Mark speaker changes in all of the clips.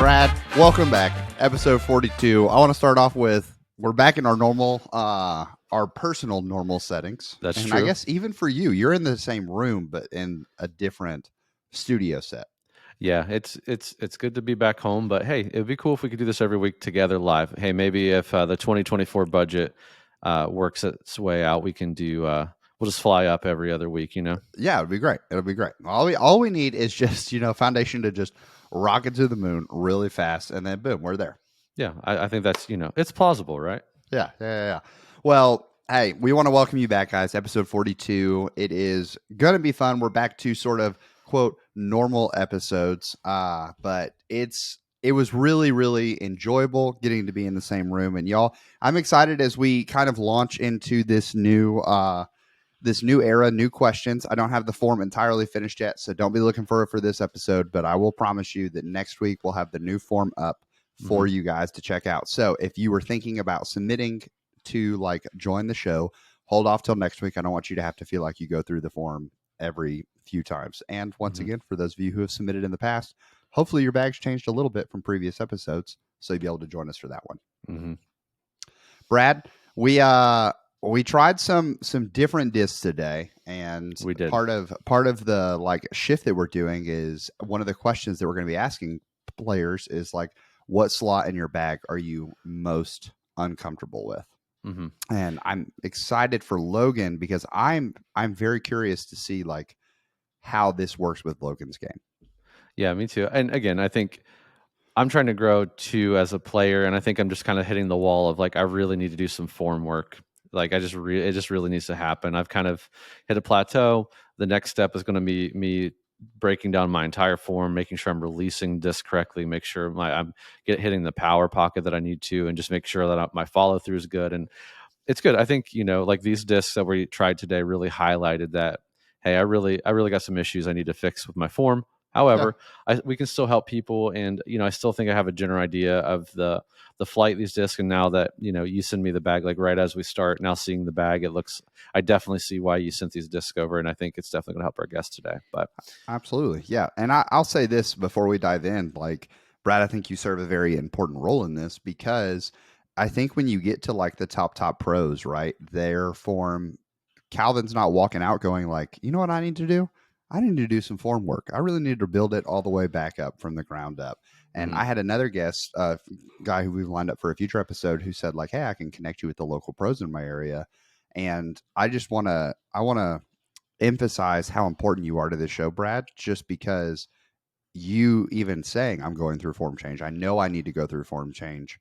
Speaker 1: Brad, welcome back. Episode 42. I want to start off with, we're back in our normal, our personal normal settings.
Speaker 2: That's
Speaker 1: and
Speaker 2: true.
Speaker 1: I guess even for you, you're in the same room, but in a different studio set.
Speaker 2: Yeah, it's good to be back home, but hey, it'd be cool if we could do this every week together live. Hey, maybe if the 2024 budget works its way out, we can do. We'll just fly up every other week.
Speaker 1: Yeah, it'll be great. It'll be great. All we need is just, foundation to just rocket to the moon really fast, and then boom, we're there.
Speaker 2: Yeah, I think that's it's plausible, right?
Speaker 1: Yeah. Well, hey, we want to welcome you back, guys. Episode 42. It is going to be fun. We're back to sort of, quote, normal episodes. But it was really, really enjoyable getting to be in the same room. And y'all, I'm excited as we kind of launch into this new era, new questions. I don't have the form entirely finished yet, so don't be looking for it for this episode, but I will promise you that next week we'll have the new form up for you guys to check out. So if you were thinking about submitting to join the show, hold off till next week. I don't want you to have to feel like you go through the form every few times. And once again, for those of you who have submitted in the past, hopefully your bag's changed a little bit from previous episodes, so you'll be able to join us for that one. Brad, we tried some different discs today, and
Speaker 2: we did.
Speaker 1: Part of the shift that we're doing is one of the questions that we're going to be asking players is what slot in your bag are you most uncomfortable with? And I'm excited for Logan because I'm very curious to see how this works with Logan's game.
Speaker 2: Yeah, me too. And again, I think I'm trying to grow too as a player, and I think I'm just kind of hitting the wall of I really need to do some form work. It just really needs to happen. I've kind of hit a plateau. The next step is going to be me breaking down my entire form, making sure I'm releasing disc correctly, make sure I'm hitting the power pocket that I need to, and just make sure that my follow through is good. And it's good. I think these discs that we tried today really highlighted that. Hey, I really got some issues I need to fix with my form. However, we can still help people, and I still think I have a general idea of the flight of these discs. And now that you send me the bag right as we start, now seeing the bag, I definitely see why you sent these discs over, and I think it's definitely going to help our guests today. But
Speaker 1: absolutely, yeah. And I'll say this before we dive in, Brad, I think you serve a very important role in this because I think when you get to the top pros, right, their form, Calvin's not walking out going you know what I need to do? I need to do some form work. I really need to build it all the way back up from the ground up. And I had another guest, guy who we've lined up for a future episode, who said hey, I can connect you with the local pros in my area. And I want to emphasize how important you are to this show, Brad, just because you even saying I'm going through form change, I know I need to go through form change,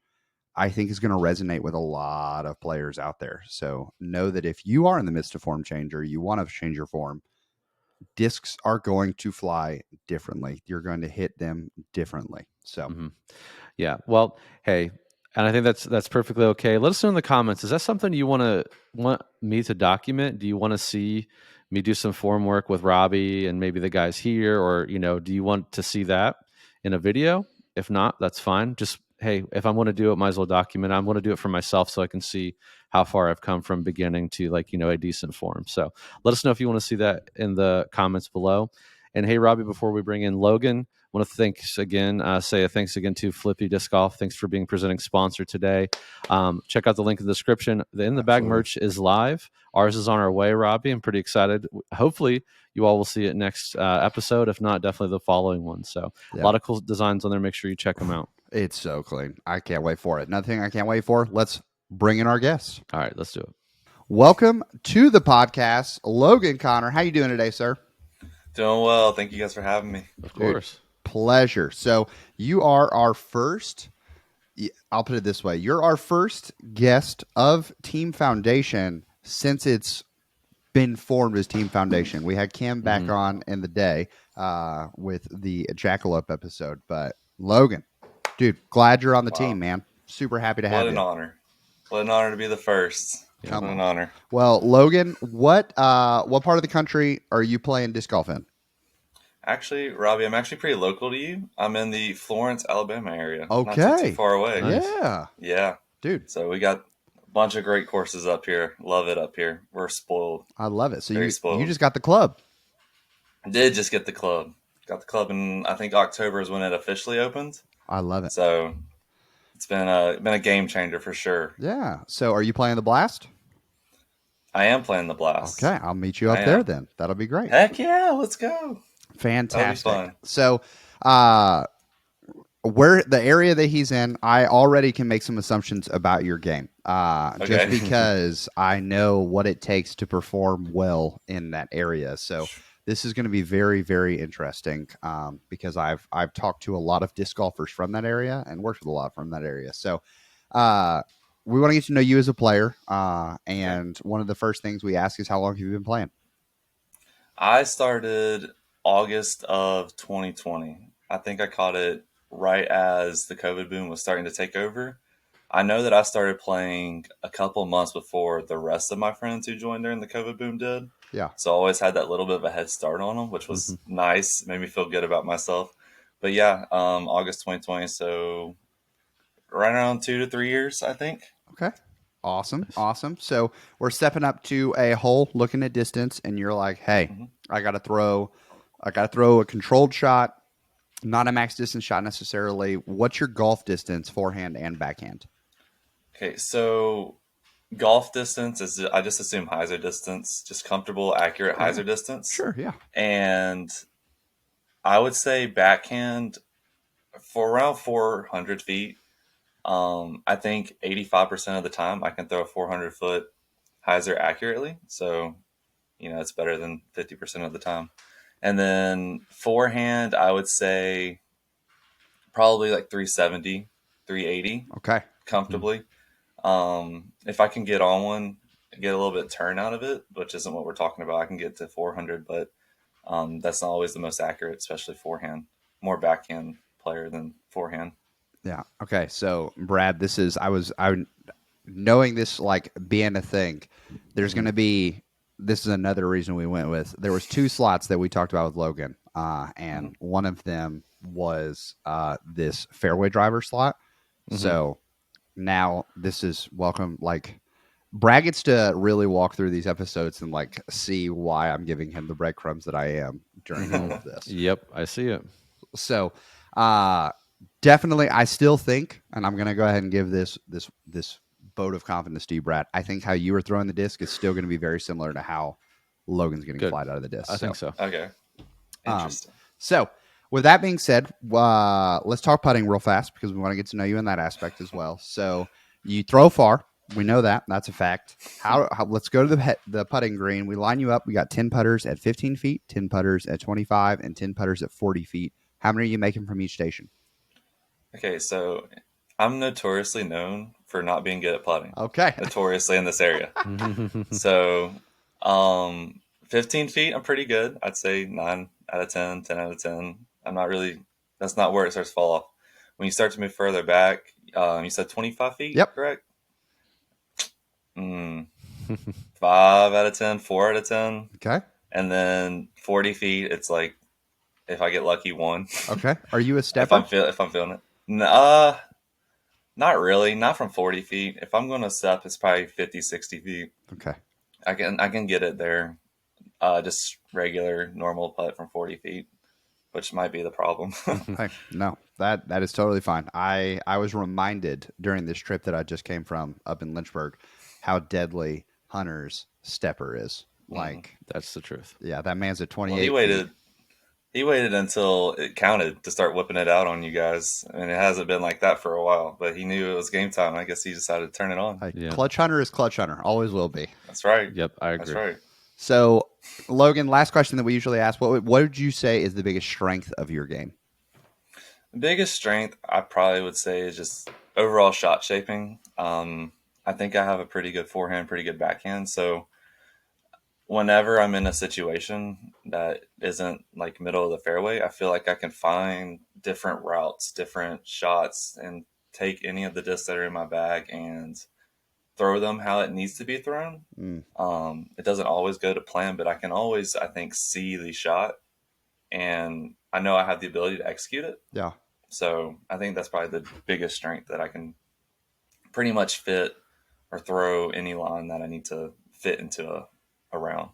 Speaker 1: I think is going to resonate with a lot of players out there. So know that if you are in the midst of form change or you want to change your form, discs are going to fly differently. You're going to hit them differently. So,
Speaker 2: yeah. Well, hey, and I think that's perfectly okay. Let us know in the comments. Is that something you want me to document? Do you want to see me do some form work with Robbie and maybe the guys here, or do you want to see that in a video? If not, that's fine. Just hey, if I'm going to do it, might as well document. I'm going to do it for myself so I can see how far I've come from beginning to a decent form. So let us know if you want to see that in the comments below. And hey, Robbie, before we bring in Logan, I want to say thanks again to Flippy Disc Golf. Thanks for being presenting sponsor today. Check out the link in the description. The In the Bag merch is live. Ours is on our way, Robbie. I'm pretty excited. Hopefully, you all will see it next episode. If not, definitely the following one. So a lot of cool designs on there. Make sure you check them out.
Speaker 1: It's so clean. I can't wait for it. Another thing I can't wait for. Let's bring in our guests.
Speaker 2: All right, let's do it.
Speaker 1: Welcome to the podcast, Logan Connor. How you doing today, sir?
Speaker 3: Doing well. Thank you guys for having me.
Speaker 2: Of course.
Speaker 1: Pleasure. So you are our first, I'll put it this way, you're our first guest of Team Foundation since it's been formed as Team Foundation. We had Kim back on in the day with the Jackalope episode, but Logan, dude, glad you're on the team, man. Super happy to have you.
Speaker 3: What an honor. What an honor to be the first.
Speaker 1: Come on.
Speaker 3: An honor.
Speaker 1: Well, Logan, what part of the country are you playing disc golf in?
Speaker 3: Actually, Robbie, I'm actually pretty local to you. I'm in the Florence, Alabama area.
Speaker 1: Okay.
Speaker 3: Not too far away.
Speaker 1: Nice.
Speaker 3: Yeah.
Speaker 1: Dude.
Speaker 3: So we got a bunch of great courses up here. Love it up here. We're spoiled.
Speaker 1: I love it. So
Speaker 3: Very
Speaker 1: you
Speaker 3: spoiled.
Speaker 1: just got the club.
Speaker 3: I did just get the club. Got the club in, I think, October is when it officially opens.
Speaker 1: I love it.
Speaker 3: So it's been a game changer for sure.
Speaker 1: Yeah. So are you playing the Blast?
Speaker 3: I am playing the Blast.
Speaker 1: Okay, I'll meet you
Speaker 3: I
Speaker 1: up there
Speaker 3: am.
Speaker 1: then. That'll be great.
Speaker 3: Heck yeah, let's go. That'll be
Speaker 1: Fantastic.
Speaker 3: fun.
Speaker 1: So, where the area that he's in, I already can make some assumptions about your game. Just
Speaker 3: Okay.
Speaker 1: because I know what it takes to perform well in that area. So this is going to be very, very interesting because I've talked to a lot of disc golfers from that area and worked with a lot from that area. So we want to get to know you as a player. And one of the first things we ask is how long have you been playing?
Speaker 3: I started August of 2020. I think I caught it right as the COVID boom was starting to take over. I know that I started playing a couple months before the rest of my friends who joined during the COVID boom did.
Speaker 1: Yeah.
Speaker 3: So I always had that little bit of a head start on them, which was nice. Made me feel good about myself. But yeah, August 2020. So right around 2 to 3 years, I think.
Speaker 1: Okay. Awesome. Awesome. So we're stepping up to a hole, looking at distance, and you're like, hey,
Speaker 3: Mhm.
Speaker 1: I gotta throw a controlled shot, not a max distance shot necessarily. What's your golf distance, forehand and backhand?
Speaker 3: Okay, so golf distance is I just assume hyzer distance, just comfortable, accurate
Speaker 1: Oh, yeah.
Speaker 3: hyzer distance.
Speaker 1: Sure, yeah.
Speaker 3: And I would say backhand for around 400 feet. I think 85% of the time I can throw a 400-foot hyzer accurately. So, it's better than 50% of the time. And then forehand, I would say probably like 370, 380
Speaker 1: Okay.
Speaker 3: comfortably. If I can get on one, get a little bit of turn out of it, which isn't what we're talking about. I can get to 400, but that's not always the most accurate, especially forehand. More backhand player than forehand.
Speaker 1: Yeah. Okay. So Brad, I knowing this like being a thing, there's gonna be this is another reason we went with there was two slots that we talked about with Logan. And one of them was this fairway driver slot. So now this is welcome. Like Brad gets to really walk through these episodes and like see why I'm giving him the breadcrumbs that I am during all of this.
Speaker 2: Yep, I see it.
Speaker 1: So definitely I still think, and I'm gonna go ahead and give this vote of confidence to you, Brad. I think how you were throwing the disc is still gonna be very similar to how Logan's getting
Speaker 2: Good.
Speaker 1: flight out of the disc.
Speaker 2: I think so.
Speaker 3: Okay. Interesting.
Speaker 1: So, with that being said, let's talk putting real fast because we want to get to know you in that aspect as well. So, you throw far. We know that. That's a fact. Let's go to the putting green. We line you up. We got 10 putters at 15 feet, 10 putters at 25, and 10 putters at 40 feet. How many are you making from each station?
Speaker 3: Okay, so I'm notoriously known for not being good at putting.
Speaker 1: Okay.
Speaker 3: Notoriously in this area. So, 15 feet, I'm pretty good. I'd say 9 out of 10, 10 out of 10. That's not where it starts to fall off. When you start to move further back, you said 25 feet,
Speaker 1: Yep.
Speaker 3: correct? 5 out of 10, 4 out of 10.
Speaker 1: Okay.
Speaker 3: And then 40 feet, it's like, if I get lucky, 1.
Speaker 1: Okay. Are you a stepper?
Speaker 3: If I'm feeling it. Not really. Not from 40 feet. If I'm going to step, it's probably 50, 60 feet.
Speaker 1: Okay.
Speaker 3: I can get it there. Just regular, normal putt from 40 feet, which might be the problem.
Speaker 1: Hey, no, that is totally fine. I was reminded during this trip that I just came from up in Lynchburg how deadly Hunter's stepper is. Like,
Speaker 2: That's the truth.
Speaker 1: yeah, that man's at 28
Speaker 3: Well, he waited until it counted to start whipping it out on you guys. I mean, it hasn't been like that for a while, but he knew it was game time. I guess he decided to turn it on.
Speaker 1: Hey,
Speaker 2: Yeah.
Speaker 1: Clutch Hunter is Clutch Hunter. Always will be.
Speaker 3: That's right.
Speaker 2: Yep, I agree.
Speaker 3: That's right.
Speaker 1: So, Logan, last question that we usually ask. What would you say is the biggest strength of your game?
Speaker 3: The biggest strength I probably would say is just overall shot shaping. I think I have a pretty good forehand, pretty good backhand. So whenever I'm in a situation that isn't like middle of the fairway, I feel like I can find different routes, different shots, and take any of the discs that are in my bag and throw them how it needs to be thrown. It doesn't always go to plan, but I can always, I think, see the shot, and I know I have the ability to execute it.
Speaker 1: Yeah.
Speaker 3: So I think that's probably the biggest strength, that I can pretty much fit or throw any line that I need to fit into a round.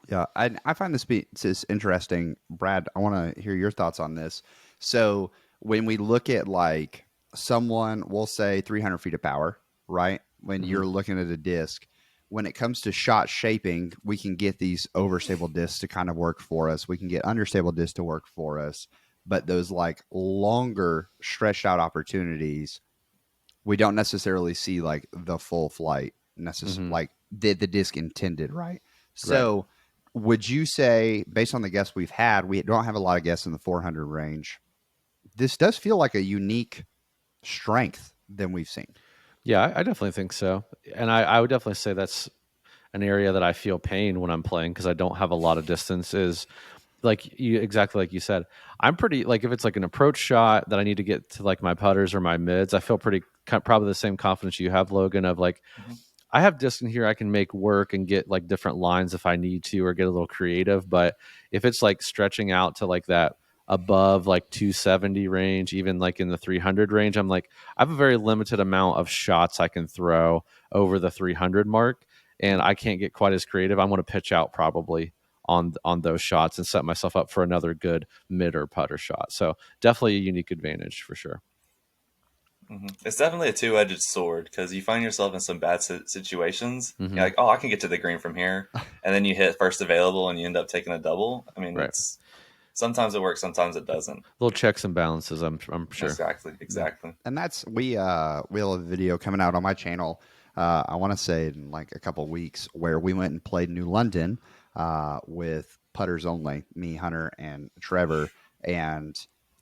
Speaker 1: Yeah, I find this is interesting. Brad, I want to hear your thoughts on this. So when we look at like someone, we'll say 300 feet of power, right? When you're looking at a disc, when it comes to shot shaping, we can get these overstable discs to kind of work for us. We can get understable discs to work for us. But those like longer stretched out opportunities, we don't necessarily see like the full flight like the disc intended, right? So would you say, based on the guests we've had, we don't have a lot of guests in the 400 range. This does feel like a unique strength than we've seen.
Speaker 2: Yeah, I definitely think so. And I would definitely say that's an area that I feel pain when I'm playing because I don't have a lot of distance. Is like you exactly like you said. I'm pretty like if it's like an approach shot that I need to get to like my putters or my mids, I feel pretty probably the same confidence you have, Logan. Of like I have disc in here I can make work and get like different lines if I need to or get a little creative. But if it's like stretching out to like that above like 270 range, even like in the 300 range, I'm like, I have a very limited amount of shots I can throw over the 300 mark. And I can't get quite as creative. I'm going to pitch out probably on those shots and set myself up for another good mid or putter shot. So definitely a unique advantage for sure.
Speaker 3: It's definitely a two-edged sword because you find yourself in some bad situations.
Speaker 2: Mm-hmm.
Speaker 3: You're like, oh, I can get to the green from here. And then you hit first available and you end up taking a double. I mean,
Speaker 2: Right.
Speaker 3: it's sometimes it works, sometimes it doesn't.
Speaker 2: Little checks and balances, I'm sure.
Speaker 3: Exactly.
Speaker 1: And that's we'll have a video coming out on my channel. I want to say in like a couple weeks where we went and played New London with putters only, me, Hunter, and Trevor. And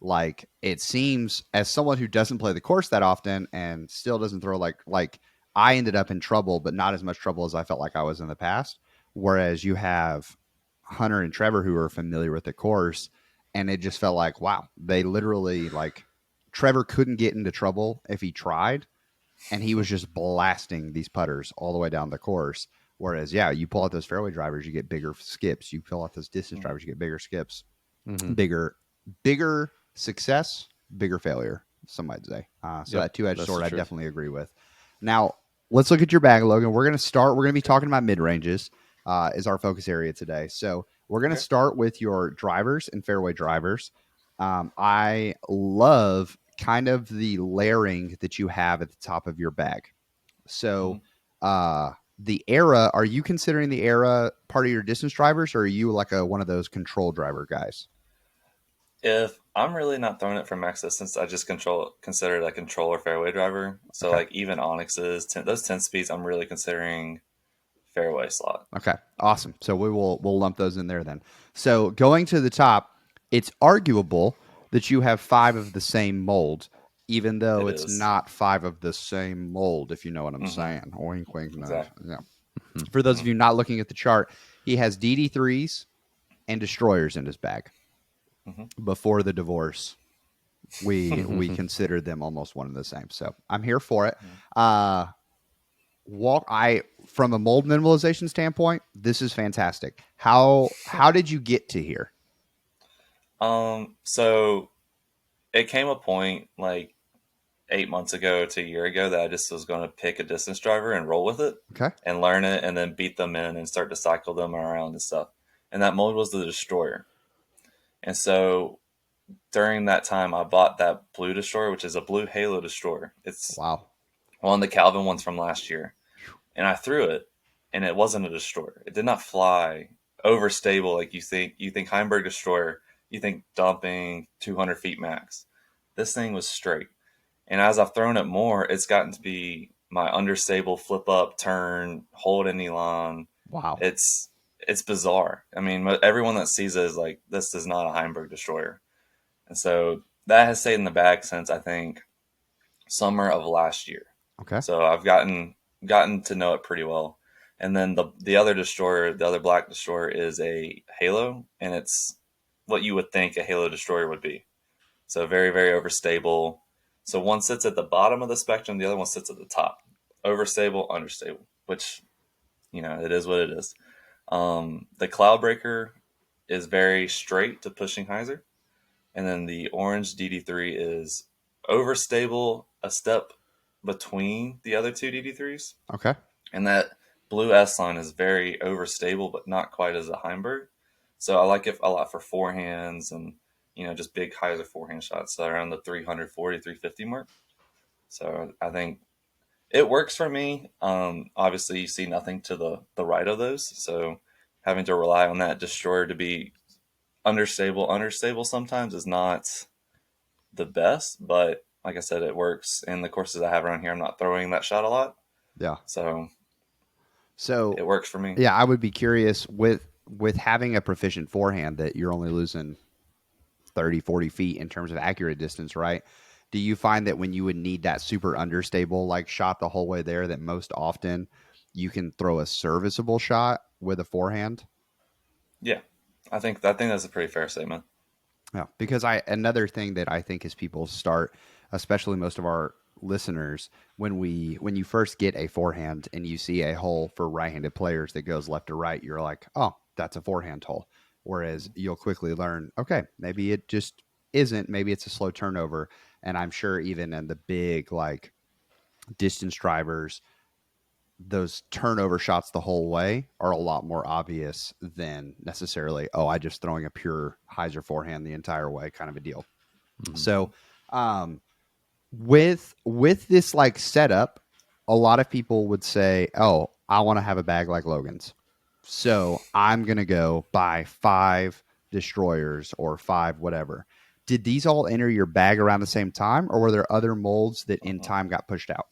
Speaker 1: like it seems, as someone who doesn't play the course that often and still doesn't throw like I ended up in trouble, but not as much trouble as I felt like I was in the past. Whereas you have Hunter and Trevor who are familiar with the course, and it just felt like, wow, they literally like Trevor couldn't get into trouble if he tried, and he was just blasting these putters all the way down the course. Whereas, yeah, you pull out those fairway drivers, you get bigger skips. You pull out those distance drivers, you get bigger skips. Bigger success, bigger failure, some might say. So that two-edged sword, I definitely agree with. Now, let's look at your bag, Logan. We're going to be talking about mid-ranges is our focus area today. So we're going to start with your drivers and fairway drivers. I love kind of the layering that you have at the top of your bag. So the Era, are you considering the Era part of your distance drivers, or are you like one of those control driver guys?
Speaker 3: If I'm really not throwing it from max distance, I just consider it a controller fairway driver. So like even Onyx's, those 10 speeds, I'm really considering fairway slot.
Speaker 1: Okay, awesome. So we'll lump those in there then. So going to the top, it's arguable that you have 5 of the same mold, even though it's not 5 of the same mold, if you know what I'm saying. Wink, wink,
Speaker 3: Exactly.
Speaker 1: yeah. For those of you not looking at the chart, he has DD3s and destroyers in his bag. Before the divorce, we considered them almost one and the same. So I'm here for it. From a mold minimalization standpoint, this is fantastic. How did you get to here?
Speaker 3: So it came a point like 8 months ago to a year ago that I just was going to pick a distance driver and roll with it, and learn it, and then beat them in and start to cycle them around and stuff. And that mold was the destroyer. And so during that time, I bought that blue destroyer, which is a blue halo destroyer. It's one of the Calvin ones from last year. And I threw it, and it wasn't a destroyer. It did not fly overstable like you think. You think Heimberg destroyer, you think dumping 200 feet max. This thing was straight. And as I've thrown it more, it's gotten to be my understable flip up, turn, hold any line.
Speaker 1: Wow.
Speaker 3: It's bizarre. I mean, everyone that sees it is like, this is not a Heimberg destroyer. And so that has stayed in the bag since, I think, summer of last year.
Speaker 1: Okay.
Speaker 3: So I've gotten to know it pretty well. And then the other destroyer, the other black destroyer, is a halo, and it's what you would think a halo destroyer would be. So very, very overstable. So one sits at the bottom of the spectrum, the other one sits at the top. Overstable, understable, which, it is what it is. The Cloudbreaker is very straight to pushing hyzer. And then the orange DD3 is overstable, a step between the other two DD3s.
Speaker 1: Okay.
Speaker 3: And that blue S line is very overstable, but not quite as a Heimberg. So I like it a lot for forehands and just big hyzer forehand shots, so around the 340, 350 mark. So I think it works for me. Obviously, you see nothing to the right of those, so having to rely on that destroyer to be understable sometimes is not the best. But like I said, it works. In the courses I have around here, I'm not throwing that shot a lot,
Speaker 1: Yeah.
Speaker 3: so
Speaker 1: So
Speaker 3: it works for me.
Speaker 1: yeah, I would be curious with having a proficient forehand that you're only losing 30, 40 feet in terms of accurate distance, right? Do you find that when you would need that super understable like shot the whole way there, that most often you can throw a serviceable shot with a forehand?
Speaker 3: Yeah, I think that's a pretty fair statement.
Speaker 1: Yeah, because another thing that I think is people start, especially most of our listeners, when you first get a forehand and you see a hole for right-handed players that goes left to right, you're like, oh, that's a forehand hole. Whereas you'll quickly learn, okay, maybe it just isn't. Maybe it's a slow turnover. And I'm sure even in the big like distance drivers, those turnover shots the whole way are a lot more obvious than necessarily, oh, I just throwing a pure hyzer forehand the entire way kind of a deal.
Speaker 2: Mhm.
Speaker 1: So, with this like setup, a lot of people would say, "Oh, I want to have a bag like Logan's, so I'm gonna go buy 5 destroyers or 5 whatever." Did these all enter your bag around the same time, or were there other molds that in time got pushed out?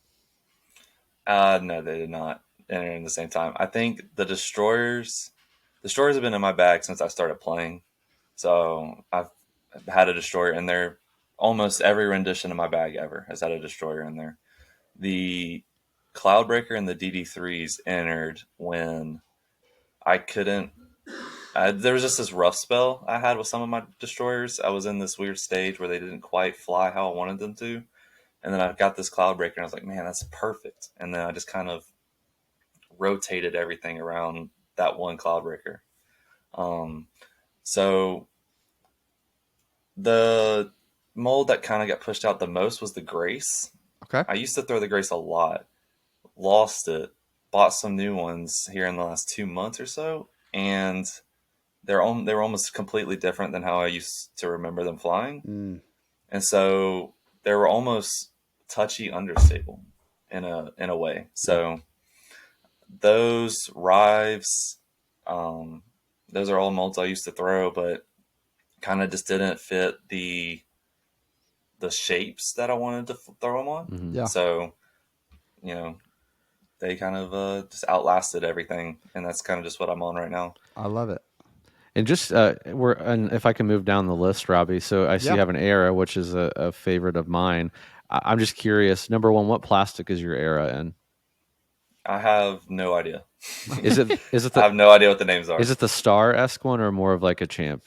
Speaker 3: No, they did not enter in the same time. I think destroyers have been in my bag since I started playing. So I've had a destroyer in there. Almost every rendition of my bag ever has had a destroyer in there. The Cloudbreaker and the DD3s entered when I couldn't. There was just this rough spell I had with some of my destroyers. I was in this weird stage where they didn't quite fly how I wanted them to. And then I got this Cloudbreaker and I was like, man, that's perfect. And then I just kind of rotated everything around that one Cloudbreaker. Um, so the mold that kind of got pushed out the most was the Grace.
Speaker 1: Okay.
Speaker 3: I used to throw the Grace a lot, lost it, bought some new ones here in the last 2 months or so, and they were almost completely different than how I used to remember them flying.
Speaker 1: Mm,
Speaker 3: And so they were almost touchy understable in a way. So those Rives, um, those are all molds I used to throw, but kind of just didn't fit the shapes that I wanted to throw them on.
Speaker 2: Mhm.
Speaker 1: yeah,
Speaker 3: So you know they kind of just outlasted everything, and that's kind of just what I'm on right now.
Speaker 1: I love it.
Speaker 2: And just and if I can move down the list, Robbie. So I see
Speaker 1: Yeah.
Speaker 2: you have an Era, which is a favorite of mine. I'm just curious. Number one, what plastic is your Era in?
Speaker 3: I have no idea.
Speaker 2: Is it
Speaker 3: I
Speaker 2: the
Speaker 3: have no idea what the names are.
Speaker 2: is it the Star-esque one or more of like a Champ?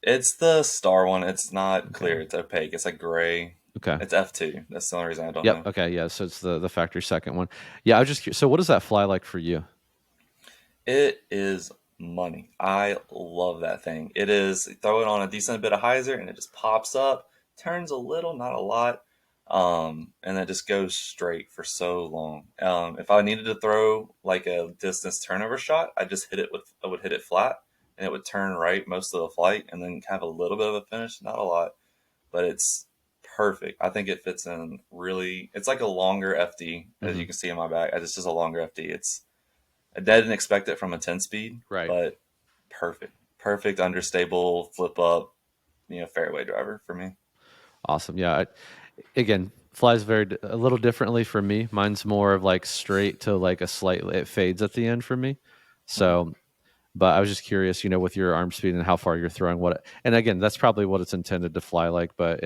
Speaker 3: It's the star one. It's not
Speaker 2: Okay.
Speaker 3: clear. It's opaque. It's like gray.
Speaker 2: Okay.
Speaker 3: It's F2. That's the only reason I don't
Speaker 2: Yep.
Speaker 3: know.
Speaker 2: Okay. Yeah. So it's the factory second one. Yeah. I was just curious. So what does that fly like for you?
Speaker 3: It is money. I love that thing. It is throw it on a decent bit of hyzer and it just pops up, turns a little, not a lot, and it just goes straight for so long. If I needed to throw like a distance turnover shot, I would hit it flat and it would turn right most of the flight and then have a little bit of a finish, not a lot, but it's perfect. I think it fits in really. It's like a longer FD as you
Speaker 2: Mhm.
Speaker 3: can see in my back. It's just a longer FD. I didn't expect it from a 10 speed,
Speaker 2: Right.
Speaker 3: but perfect understable flip up, fairway driver for me.
Speaker 2: Awesome. Yeah. Again, flies a little differently for me. Mine's more of like straight to like a slightly it fades at the end for me. So, but I was just curious, with your arm speed and how far you're throwing and again, that's probably what it's intended to fly like, but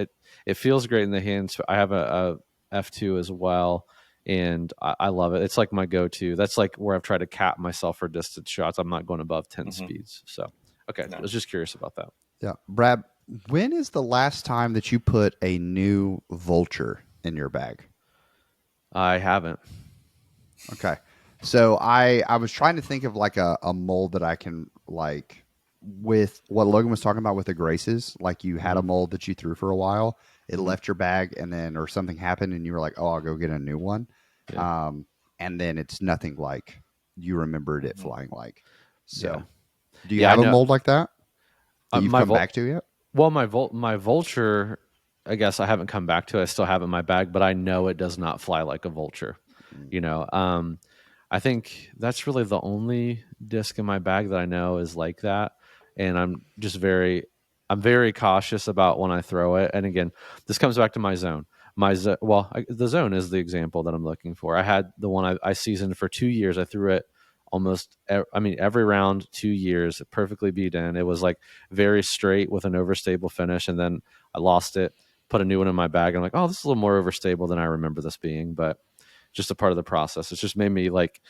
Speaker 2: it feels great in the hands. I have a F2 as well, and I love it. It's like my go-to. That's like where I've tried to cap myself for distance shots. I'm not going above 10
Speaker 3: Mm-hmm.
Speaker 2: speeds. So, okay, I
Speaker 3: No.
Speaker 2: was just curious about that.
Speaker 1: Yeah. Brad, when is the last time that you put a new vulture in your bag?
Speaker 2: I haven't.
Speaker 1: Okay. So I was trying to think of like a mold that I can like with what Logan was talking about with the Graces. Like you had a mold that you threw for a while, it left your bag, and then or something happened, and you were like, "Oh, I'll go get a new one,"
Speaker 2: Yeah.
Speaker 1: and then it's nothing like you remembered it
Speaker 3: Mm-hmm.
Speaker 1: flying like. So,
Speaker 2: Yeah.
Speaker 1: do you
Speaker 2: Yeah, I
Speaker 1: have a
Speaker 2: know.
Speaker 1: mold like that that you've
Speaker 2: My
Speaker 1: come back to yet?
Speaker 2: Well, my vulture, I guess I haven't come back to it. I still have it in my bag, but I know it does not fly like a vulture.
Speaker 1: Mm.
Speaker 2: You know, I think that's really the only disc in my bag that I know is like that, and I'm very cautious about when I throw it. And again, this comes back to my zone. The zone is the example that I'm looking for. I had the one I seasoned for 2 years. I threw it every round, 2 years, perfectly beat in. It was like very straight with an overstable finish, and then I lost it, put a new one in my bag. And I'm like, oh, this is a little more overstable than I remember this being, but just a part of the process. It's just made me like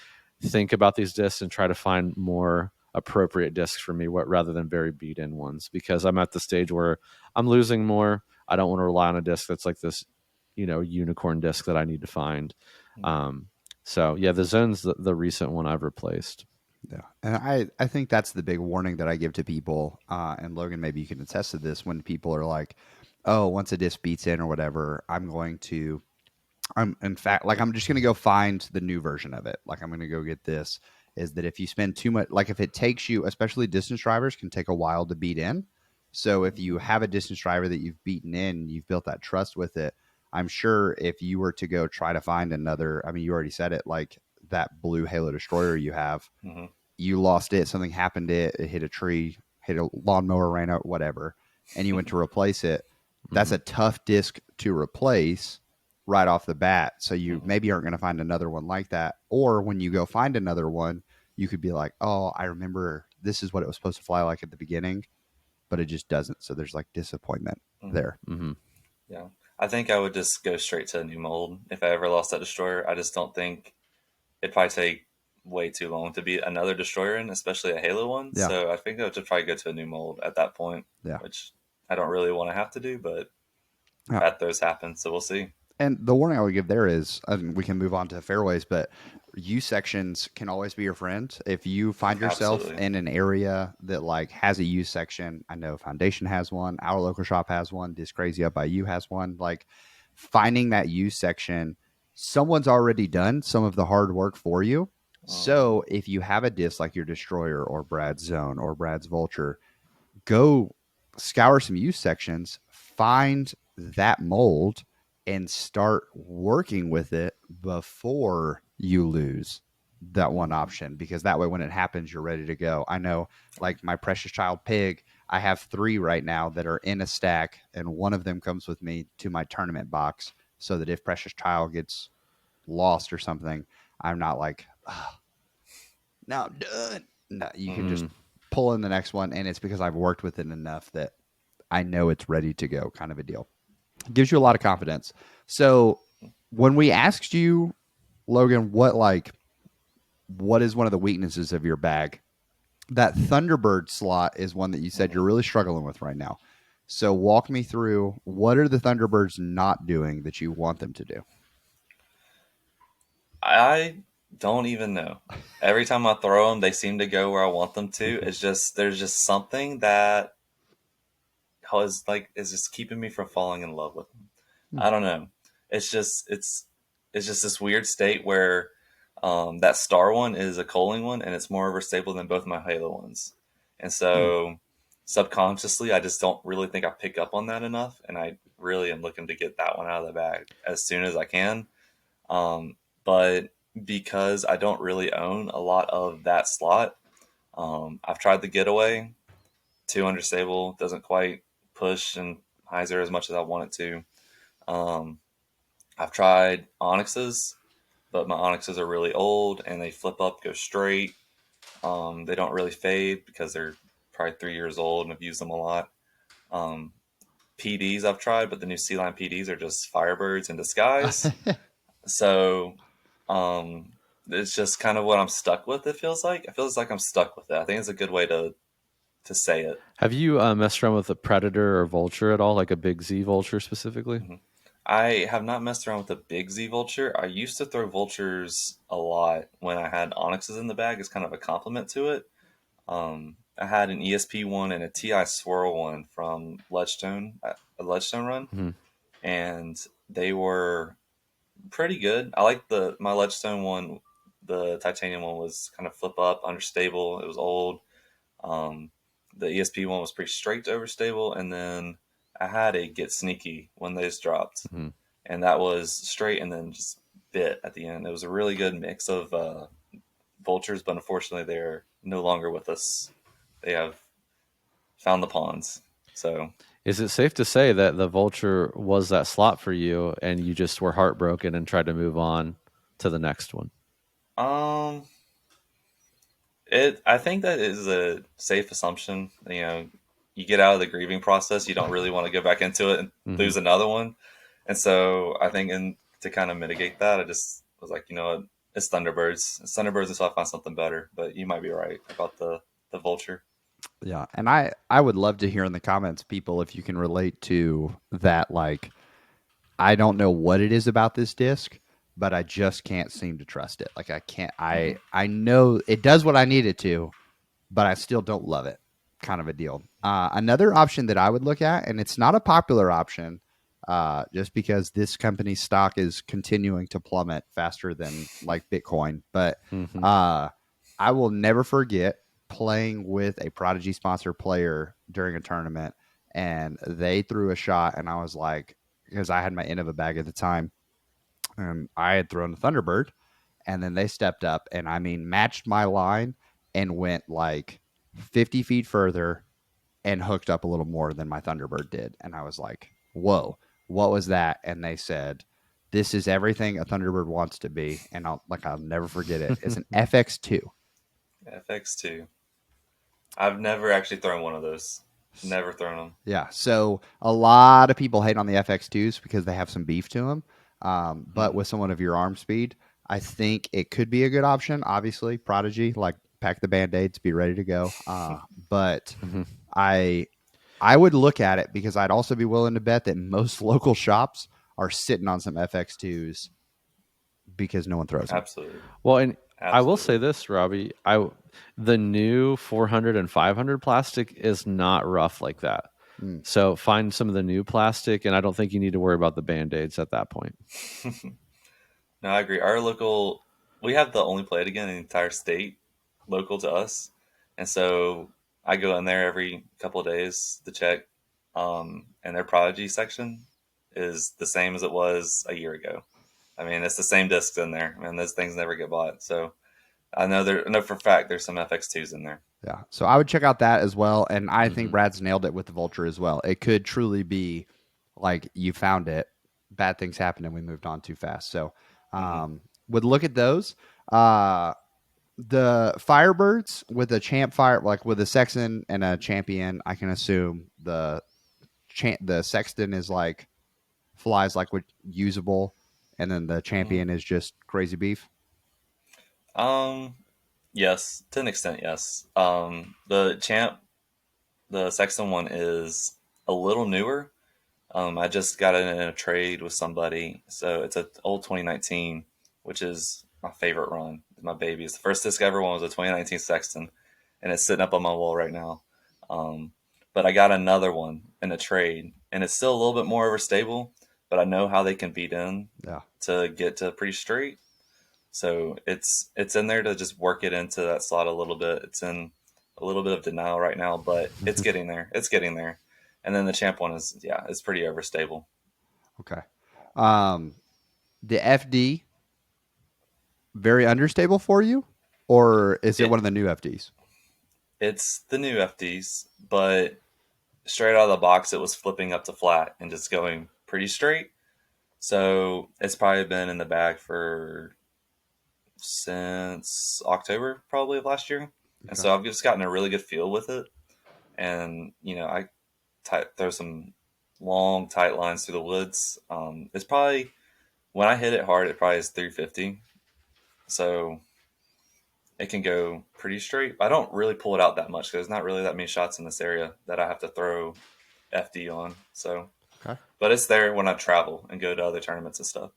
Speaker 2: think about these discs and try to find more appropriate discs for me, rather than very beat in ones, because I'm at the stage where I'm losing more. I don't want to rely on a disc that's like this, unicorn disc that I need to find. Um, so yeah, the zone's the recent one I've replaced.
Speaker 1: Yeah, and I think that's the big warning that I give to people. And Logan, maybe you can attest to this when people are like, "Oh, once a disc beats in or whatever, I'm in fact like I'm just gonna go find the new version of it. Like I'm gonna go get this." Is that if you spend too much, like if it takes you, especially distance drivers, can take a while to beat in. So if you have a distance driver that you've beaten in, you've built that trust with it. I'm sure if you were to go try to find another, I mean, you already said it, like that blue Halo Destroyer you have,
Speaker 3: Mm-hmm.
Speaker 1: you lost it, something happened to it, it hit a tree, hit a lawnmower, ran out, whatever, and you went to replace it. That's
Speaker 2: Mm-hmm.
Speaker 1: a tough disc to replace right off the bat. So you
Speaker 3: Mm-hmm.
Speaker 1: maybe aren't going to find another one like that. Or when you go find another one, you could be like, oh, I remember this is what it was supposed to fly like at the beginning, but it just doesn't. So there's like disappointment
Speaker 3: Mm-hmm.
Speaker 1: there.
Speaker 2: Mm-hmm.
Speaker 3: Yeah. I think I would just go straight to a new mold if I ever lost that destroyer. I just don't think it'd probably take way too long to beat another destroyer in, especially a Halo one.
Speaker 1: Yeah.
Speaker 3: So I think I would just probably go to a new mold at that point,
Speaker 1: Yeah.
Speaker 3: which I don't really want to have to do, but
Speaker 1: Yeah.
Speaker 3: that does happen. So we'll see.
Speaker 1: And the warning I would give there is, and we can move on to fairways, but U sections can always be your friend. If you find yourself
Speaker 3: Absolutely.
Speaker 1: in an area that like has a U section, I know Foundation has one, our local shop has one, Disc Crazy Up by You has one. Like finding that U section, someone's already done some of the hard work for you.
Speaker 3: Um,
Speaker 1: So if you have a disc like your Destroyer or Brad's Zone or Brad's Vulture, go scour some use sections, find that mold, and start working with it before you lose that one option, because that way when it happens you're ready to go. I know, like my precious child pig, I have 3 right now that are in a stack, and one of them comes with me to my tournament box, so that if precious child gets lost or something, I'm not like, oh, now I'm done. No, you can just
Speaker 2: Mm-hmm.
Speaker 1: pull in the next one, and it's because I've worked with it enough that I know it's ready to go, kind of a deal. Gives you a lot of confidence. So when we asked you, Logan, what is one of the weaknesses of your bag? That Thunderbird slot is one that you said you're really struggling with right now. So walk me through, what are the Thunderbirds not doing that you want them to do?
Speaker 3: I don't even know. Every time I throw them, they seem to go where I want them to.
Speaker 1: Mhm.
Speaker 3: It's just there's just something that is just keeping me from falling in love with them.
Speaker 1: Hmm.
Speaker 3: I don't know. It's just this weird state where that star one is a Coling one, and it's more overstable than both my Halo ones, and
Speaker 1: Hmm.
Speaker 3: so subconsciously, I just don't really think I pick up on that enough, and I really am looking to get that one out of the bag as soon as I can. But because I don't really own a lot of that slot, I've tried the getaway. 200 stable doesn't quite push and hyzer as much as I want it to. Um, I've tried onyxes, but my onyxes are really old and they flip up, go straight. They don't really fade because they're probably 3 years old and I've used them a lot. Um, PDs I've tried, but the new Sea Line PDs are just Firebirds in disguise. So um, it's just kind of what I'm stuck with. It feels like I'm stuck with it. I think it's a good way to say it.
Speaker 2: Have you messed around with a predator or vulture at all, like a big Z vulture specifically?
Speaker 3: Mhm. I have not messed around with the big Z vulture. I used to throw vultures a lot when I had onyxes in the bag as kind of a compliment to it. I had an ESP one and a TI swirl one from Ledgestone, a Ledgestone run,
Speaker 2: Mm-hmm.
Speaker 3: and they were pretty good. I like the my Ledgestone one. The titanium one was kind of flip up, understable. It was old. Um, the ESP one was pretty straight to overstable, and then I had a get sneaky when those dropped, and that was straight and then just bit at the end. It was a really good mix of vultures, but unfortunately they're no longer with us. They have found the ponds. So
Speaker 2: Is it safe to say that the vulture was that slot for you, and you just were heartbroken and tried to move on to the next one?
Speaker 3: I think that is a safe assumption. You get out of the grieving process, you don't really want to go back into it and lose another one. And so I think to kind of mitigate that, I just was like, what? It's Thunderbirds. It's Thunderbirds until I find something better. But you might be right about the vulture.
Speaker 1: Yeah, and I would love to hear in the comments, people, if you can relate to that. Like, I don't know what it is about this disc, but I just can't seem to trust it. Like, I can't. I know it does what I need it to, but I still don't love it. Kind of a deal. Another option that I would look at, and it's not a popular option, just because this company's stock is continuing to plummet faster than like Bitcoin. But I will never forget playing with a Prodigy sponsor player during a tournament, and they threw a shot, and I was like, because I had my end of a bag at the time, and I had thrown a Thunderbird, and then they stepped up and matched my line and went like 50 feet further and hooked up a little more than my Thunderbird did. And I was like, whoa, what was that? And they said, this is everything a Thunderbird wants to be. And I'll never forget it. It's an FX2.
Speaker 3: FX2. I've never actually thrown one of those. Never thrown them.
Speaker 1: Yeah. So a lot of people hate on the FX2s because they have some beef to them. But with someone of your arm speed, I think it could be a good option. Obviously, Prodigy, like, pack the Band-Aids, be ready to go. But I would look at it because I'd also be willing to bet that most local shops are sitting on some FX2s because no one throws them.
Speaker 3: Absolutely.
Speaker 2: Well, and I will say this, Robbie, the new 400 and 500 plastic is not rough like that. So find some of the new plastic, and I don't think you need to worry about the Band-Aids at that point.
Speaker 3: No, I agree. We have the only Play It Again in the entire state, local to us. And so I go in there every couple of days to check. And their Prodigy section is the same as it was a year ago. It's the same discs in there, and those things never get bought. So I know for a fact there's some FX2s in there.
Speaker 1: Yeah. So I would check out that as well. And I think Brad's nailed it with the Vulture as well. It could truly be like you found it, bad things happened, and we moved on too fast. So would look at those. The Firebirds with a champ fire, like with a Sexton and a champion, I can assume the Sexton is like flies like with usable, and then the champion is just crazy beef.
Speaker 3: Yes, to an extent, yes. The Sexton one is a little newer. I just got it in a trade with somebody, so it's an old 2019, which is my favorite run. My baby. It's the first disc I ever won was a 2019 Sexton, and it's sitting up on my wall right now. But I got another one in a trade, and it's still a little bit more overstable, but I know how they can beat in to get to pretty straight. So it's in there to just work it into that slot a little bit. It's in a little bit of denial right now, but it's getting there. It's getting there. And then the champ one is it's pretty overstable.
Speaker 1: Okay. The FD, very understable for you, or is it one of the new FDs?
Speaker 3: It's the new FDs, but straight out of the box, it was flipping up to flat and just going pretty straight. So it's probably been in the bag since October, probably of last year. Okay. And so I've just gotten a really good feel with it. And, I throw some long, tight lines through the woods. It's probably, when I hit it hard, it probably is 350. So it can go pretty straight. I don't really pull it out that much because there's not really that many shots in this area that I have to throw FD on. So, but it's there when I travel and go to other tournaments and stuff.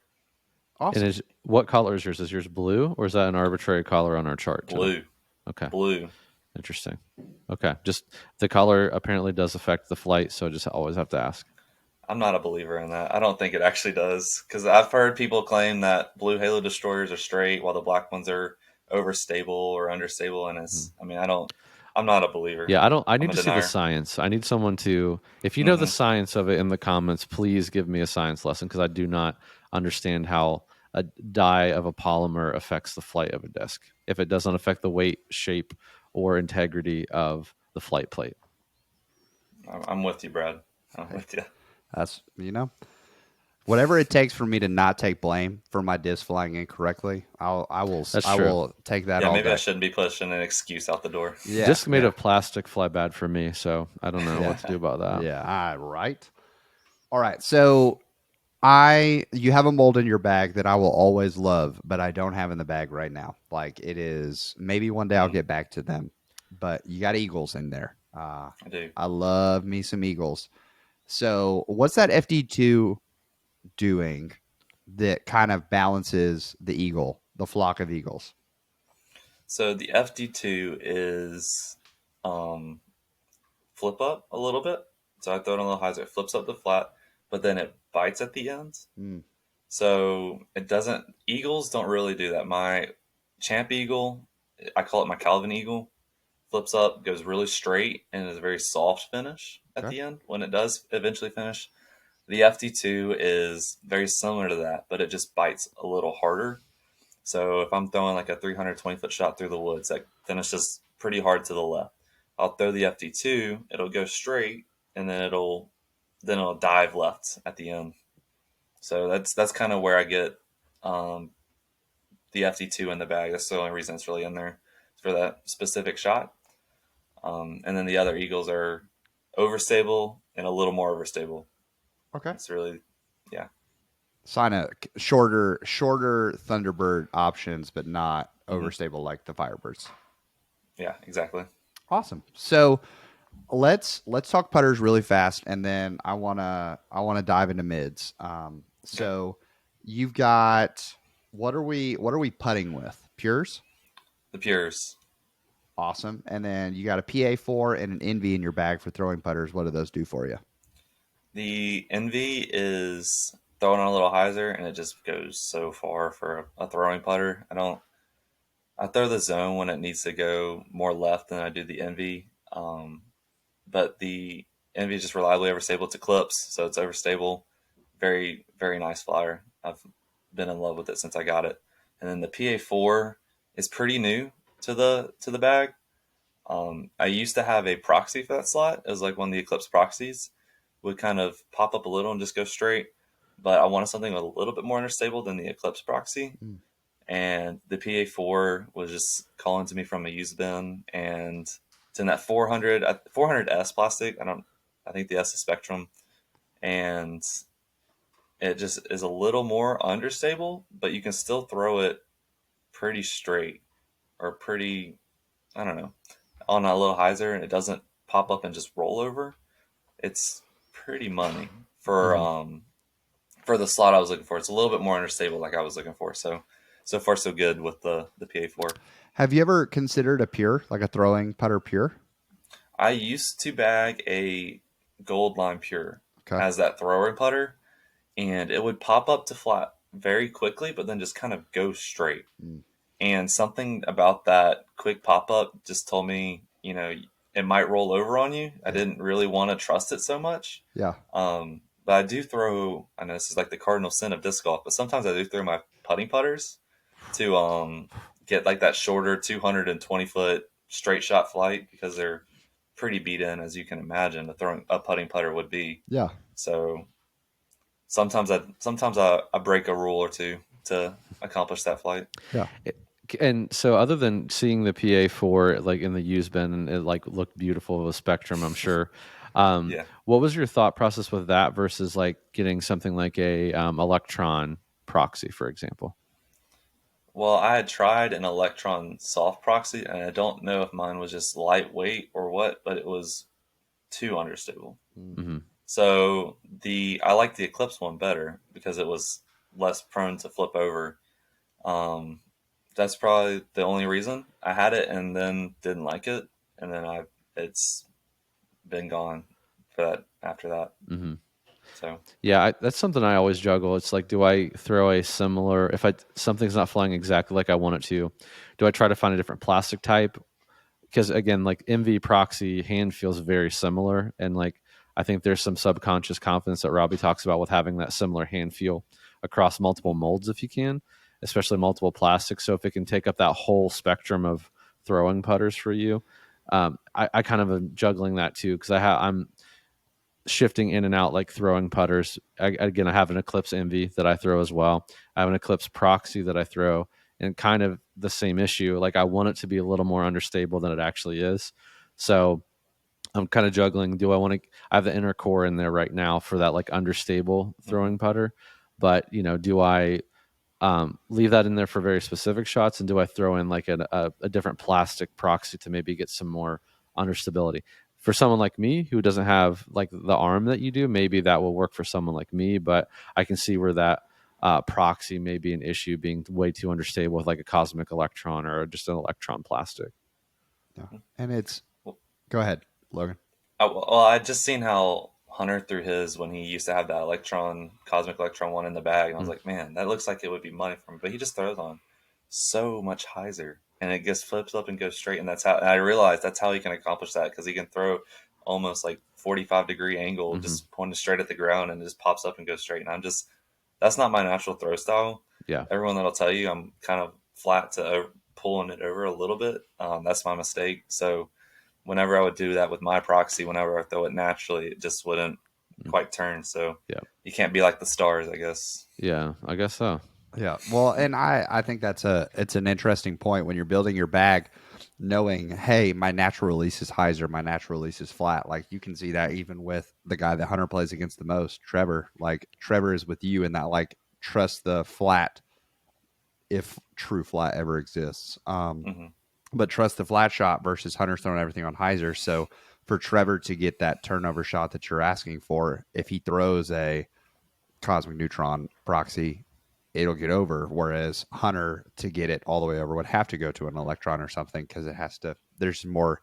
Speaker 2: Awesome. And what color is yours? Is yours blue, or is that an arbitrary color on our chart?
Speaker 3: Blue.
Speaker 2: Okay.
Speaker 3: Blue.
Speaker 2: Interesting. Okay. Just the color apparently does affect the flight, so just always have to ask.
Speaker 3: I'm not a believer in that. I don't think it actually does, because I've heard people claim that blue Halo destroyers are straight while the black ones are overstable or understable, and it's. I don't. I'm not a believer.
Speaker 2: Yeah, I
Speaker 3: I'm
Speaker 2: need
Speaker 3: a
Speaker 2: to see the
Speaker 3: denier.
Speaker 2: science. I need someone to, if you know the science of it in the comments, please give me a science lesson because I do not understand how a dye of a polymer affects the flight of a disc if it doesn't affect the weight, shape, or integrity of the flight plate.
Speaker 3: I'm with you, Brad. I'm
Speaker 1: Hey,
Speaker 3: with you.
Speaker 1: that's whatever it takes for me to not take blame for my disc flying incorrectly.
Speaker 2: That's
Speaker 1: I
Speaker 2: true.
Speaker 1: will take that
Speaker 3: Yeah,
Speaker 1: all
Speaker 3: maybe I
Speaker 1: day.
Speaker 3: shouldn't be pushing an excuse out the door.
Speaker 1: Yeah,
Speaker 2: Discs made
Speaker 1: yeah,
Speaker 2: of plastic fly bad for me, so I don't know
Speaker 1: yeah,
Speaker 2: what to do about that.
Speaker 1: yeah. Right. All right. So you have a mold in your bag that I will always love, but I don't have in the bag right now. Like it is, maybe one day I'll get back to them, but you got eagles in there.
Speaker 3: I do.
Speaker 1: I love me some eagles. So what's that FD2 doing that kind of balances the flock of eagles?
Speaker 3: So the FD2 is um, flip up a little bit. So I throw it on a little high, so it flips up the flat, but then it bites at the ends.
Speaker 1: Mm,
Speaker 3: So it doesn't. Eagles don't really do that. My champ eagle, I call it my Calvin eagle, flips up, goes really straight, and is a very soft finish at
Speaker 1: okay.
Speaker 3: the end when it does eventually finish. The FD2 is very similar to that, but it just bites a little harder. So if I'm throwing like a 320-foot shot through the woods that finishes pretty hard to the left, I'll throw the FD2. It'll go straight, and then it'll dive left at the end. So that's kind of where I get um, the FD2 in the bag. That's the only reason it's really in there for that specific shot. And then the other Eagles are overstable and a little more overstable.
Speaker 1: Okay.
Speaker 3: It's really, yeah.
Speaker 1: Sign a shorter Thunderbird options, but not
Speaker 3: Hmm.
Speaker 1: overstable like the Firebirds.
Speaker 3: Yeah, exactly.
Speaker 1: Awesome. So let's talk putters really fast, and then I wanna dive into mids.
Speaker 3: Okay.
Speaker 1: So you've got what are we putting with? Pures?
Speaker 3: The Pures.
Speaker 1: Awesome. And then you got a PA4 and an Envy in your bag for throwing putters. What do those do for you?
Speaker 3: The Envy is throwing on a little hyzer, and it just goes so far for a throwing putter. I throw the zone when it needs to go more left than I do the Envy. But the Envy is just reliably overstable. It's Eclipse, so it's overstable. Very, very nice flyer. I've been in love with it since I got it. And then the PA4 is pretty new to the bag. I used to have a proxy for that slot. It was like one of the Eclipse proxies would kind of pop up a little and just go straight. But I wanted something a little bit more understable than the Eclipse proxy.
Speaker 1: Mm.
Speaker 3: And the PA4 was just calling to me from a used bin, and it's in that 400S plastic. I think the S is Spectrum, and it just is a little more understable, but you can still throw it pretty straight or pretty, I don't know, on a little hyzer, and it doesn't pop up and just roll over. It's pretty money
Speaker 1: Mhm.
Speaker 3: for the slot I was looking for. It's a little bit more understable, like I was looking for. So far so good with the PA4.
Speaker 1: Have you ever considered a pure, like a throwing putter pure?
Speaker 3: I used to bag a Gold Line Pure
Speaker 1: Okay.
Speaker 3: as that thrower putter, and it would pop up to flat very quickly, but then just kind of go straight.
Speaker 1: Mm.
Speaker 3: And something about that quick pop up just told me, it might roll over on you. I
Speaker 1: Yeah.
Speaker 3: didn't really want to trust it so much.
Speaker 1: Yeah.
Speaker 3: But I do throw, I know this is like the cardinal sin of disc golf, but sometimes I do throw my putting putters to get like that shorter 220-foot straight shot flight because they're pretty beat in, as you can imagine, a putting putter would be.
Speaker 1: Yeah.
Speaker 3: So sometimes I break a rule or two to accomplish that flight.
Speaker 1: Yeah.
Speaker 2: And so, other than seeing the PA4 like in the used bin and it like looked beautiful of a Spectrum, I'm sure.
Speaker 3: Yeah.
Speaker 2: What was your thought process with that versus like getting something like a Electron proxy, for example?
Speaker 3: Well, I had tried an Electron soft proxy, and I don't know if mine was just lightweight or what, but it was too understable.
Speaker 1: Mm.
Speaker 2: Hmm.
Speaker 3: So I like the Eclipse one better because it was less prone to flip over. Um, that's probably the only reason I had it and then didn't like it, and then it's been gone for that after that.
Speaker 2: Hmm.
Speaker 3: So
Speaker 2: Yeah, that's something I always juggle. It's like, do I throw a similar if something's not flying exactly like I want it to? Do I try to find a different plastic type because again, like MV proxy hand feels very similar, and like I think there's some subconscious confidence that Robbie talks about with having that similar hand feel across multiple molds if you can, especially multiple plastics. So if it can take up that whole spectrum of throwing putters for you, I kind of am juggling that too because I'm shifting in and out like throwing putters. Again, I have an Eclipse Envy that I throw as well. I have an Eclipse Proxy that I throw, and kind of the same issue. Like I want it to be a little more understable than it actually is. So I'm kind of juggling. Do I want to? I have the inner core in there right now for that like understable throwing putter, but do I leave that in there for very specific shots, and do I throw in like a different plastic proxy to maybe get some more understability? For someone like me who doesn't have like the arm that you do, maybe that will work for someone like me, but I can see where that proxy may be an issue, being way too understable with like a cosmic electron or just an electron plastic.
Speaker 1: Yeah. And it's, go ahead, Logan.
Speaker 3: Well, I just seen how Hunter threw his when he used to have that cosmic electron one in the bag, and I was like, man, that looks like it would be money for him, but he just throws on so much hyzer, and it just flips up and goes straight, and and I realized that's how he can accomplish that, because he can throw almost like 45-degree angle, just pointed straight at the ground, and it just pops up and goes straight, and that's not my natural throw style.
Speaker 2: Yeah.
Speaker 3: Everyone that'll tell you I'm kind of flat to pulling it over a little bit. That's my mistake. So whenever I would do that with my proxy, whenever I throw it naturally, it just wouldn't quite turn. So you can't be like the stars, I guess.
Speaker 2: Yeah, I guess so.
Speaker 1: Yeah. Well, and I think it's an interesting point when you're building your bag, knowing, hey, my natural release is hyzer, my natural release is flat. Like you can see that even with the guy that Hunter plays against the most, Trevor. Like Trevor is with you in that, like, trust the flat if true flat ever exists. But trust the flat shot versus Hunter throwing everything on hyzer. So for Trevor to get that turnover shot that you're asking for, if he throws a cosmic neutron proxy, it'll get over. Whereas Hunter, to get it all the way over, would have to go to an electron or something because it has to. There's more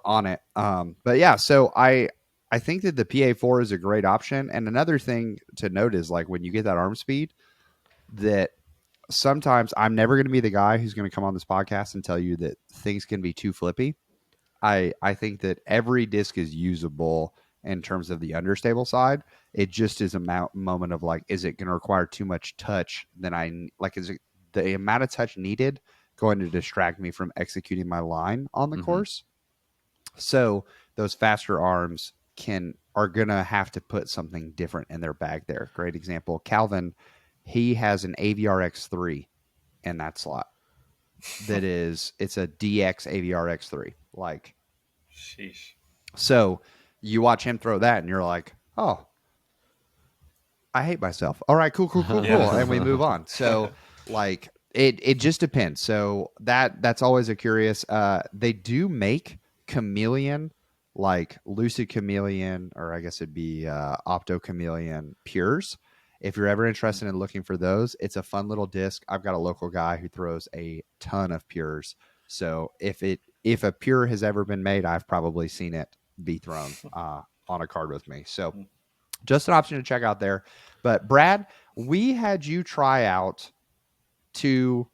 Speaker 1: on it. But yeah, so I think that the PA4 is a great option. And another thing to note is, like, when you get that arm speed, that sometimes I'm never going to be the guy who's going to come on this podcast and tell you that things can be too flippy. I think that every disc is usable in terms of the understable side. It just is a moment of like, is it going to require too much touch? Is it the amount of touch needed going to distract me from executing my line on the course? So those faster arms are going to have to put something different in their bag there. Great example. Calvin, he has an AVRX3 in that slot. It's a DX AVRX3. Like,
Speaker 3: sheesh.
Speaker 1: So you watch him throw that and you're like, oh, I hate myself. All right, cool. And we move on. So like it just depends. So that's always a curious. They do make chameleon, like lucid chameleon, or I guess it'd be opto chameleon pures. If you're ever interested in looking for those, it's a fun little disc. I've got a local guy who throws a ton of pures. So if a pure has ever been made, I've probably seen it be thrown on a card with me. So just an option to check out there. But Brad, we had you try out two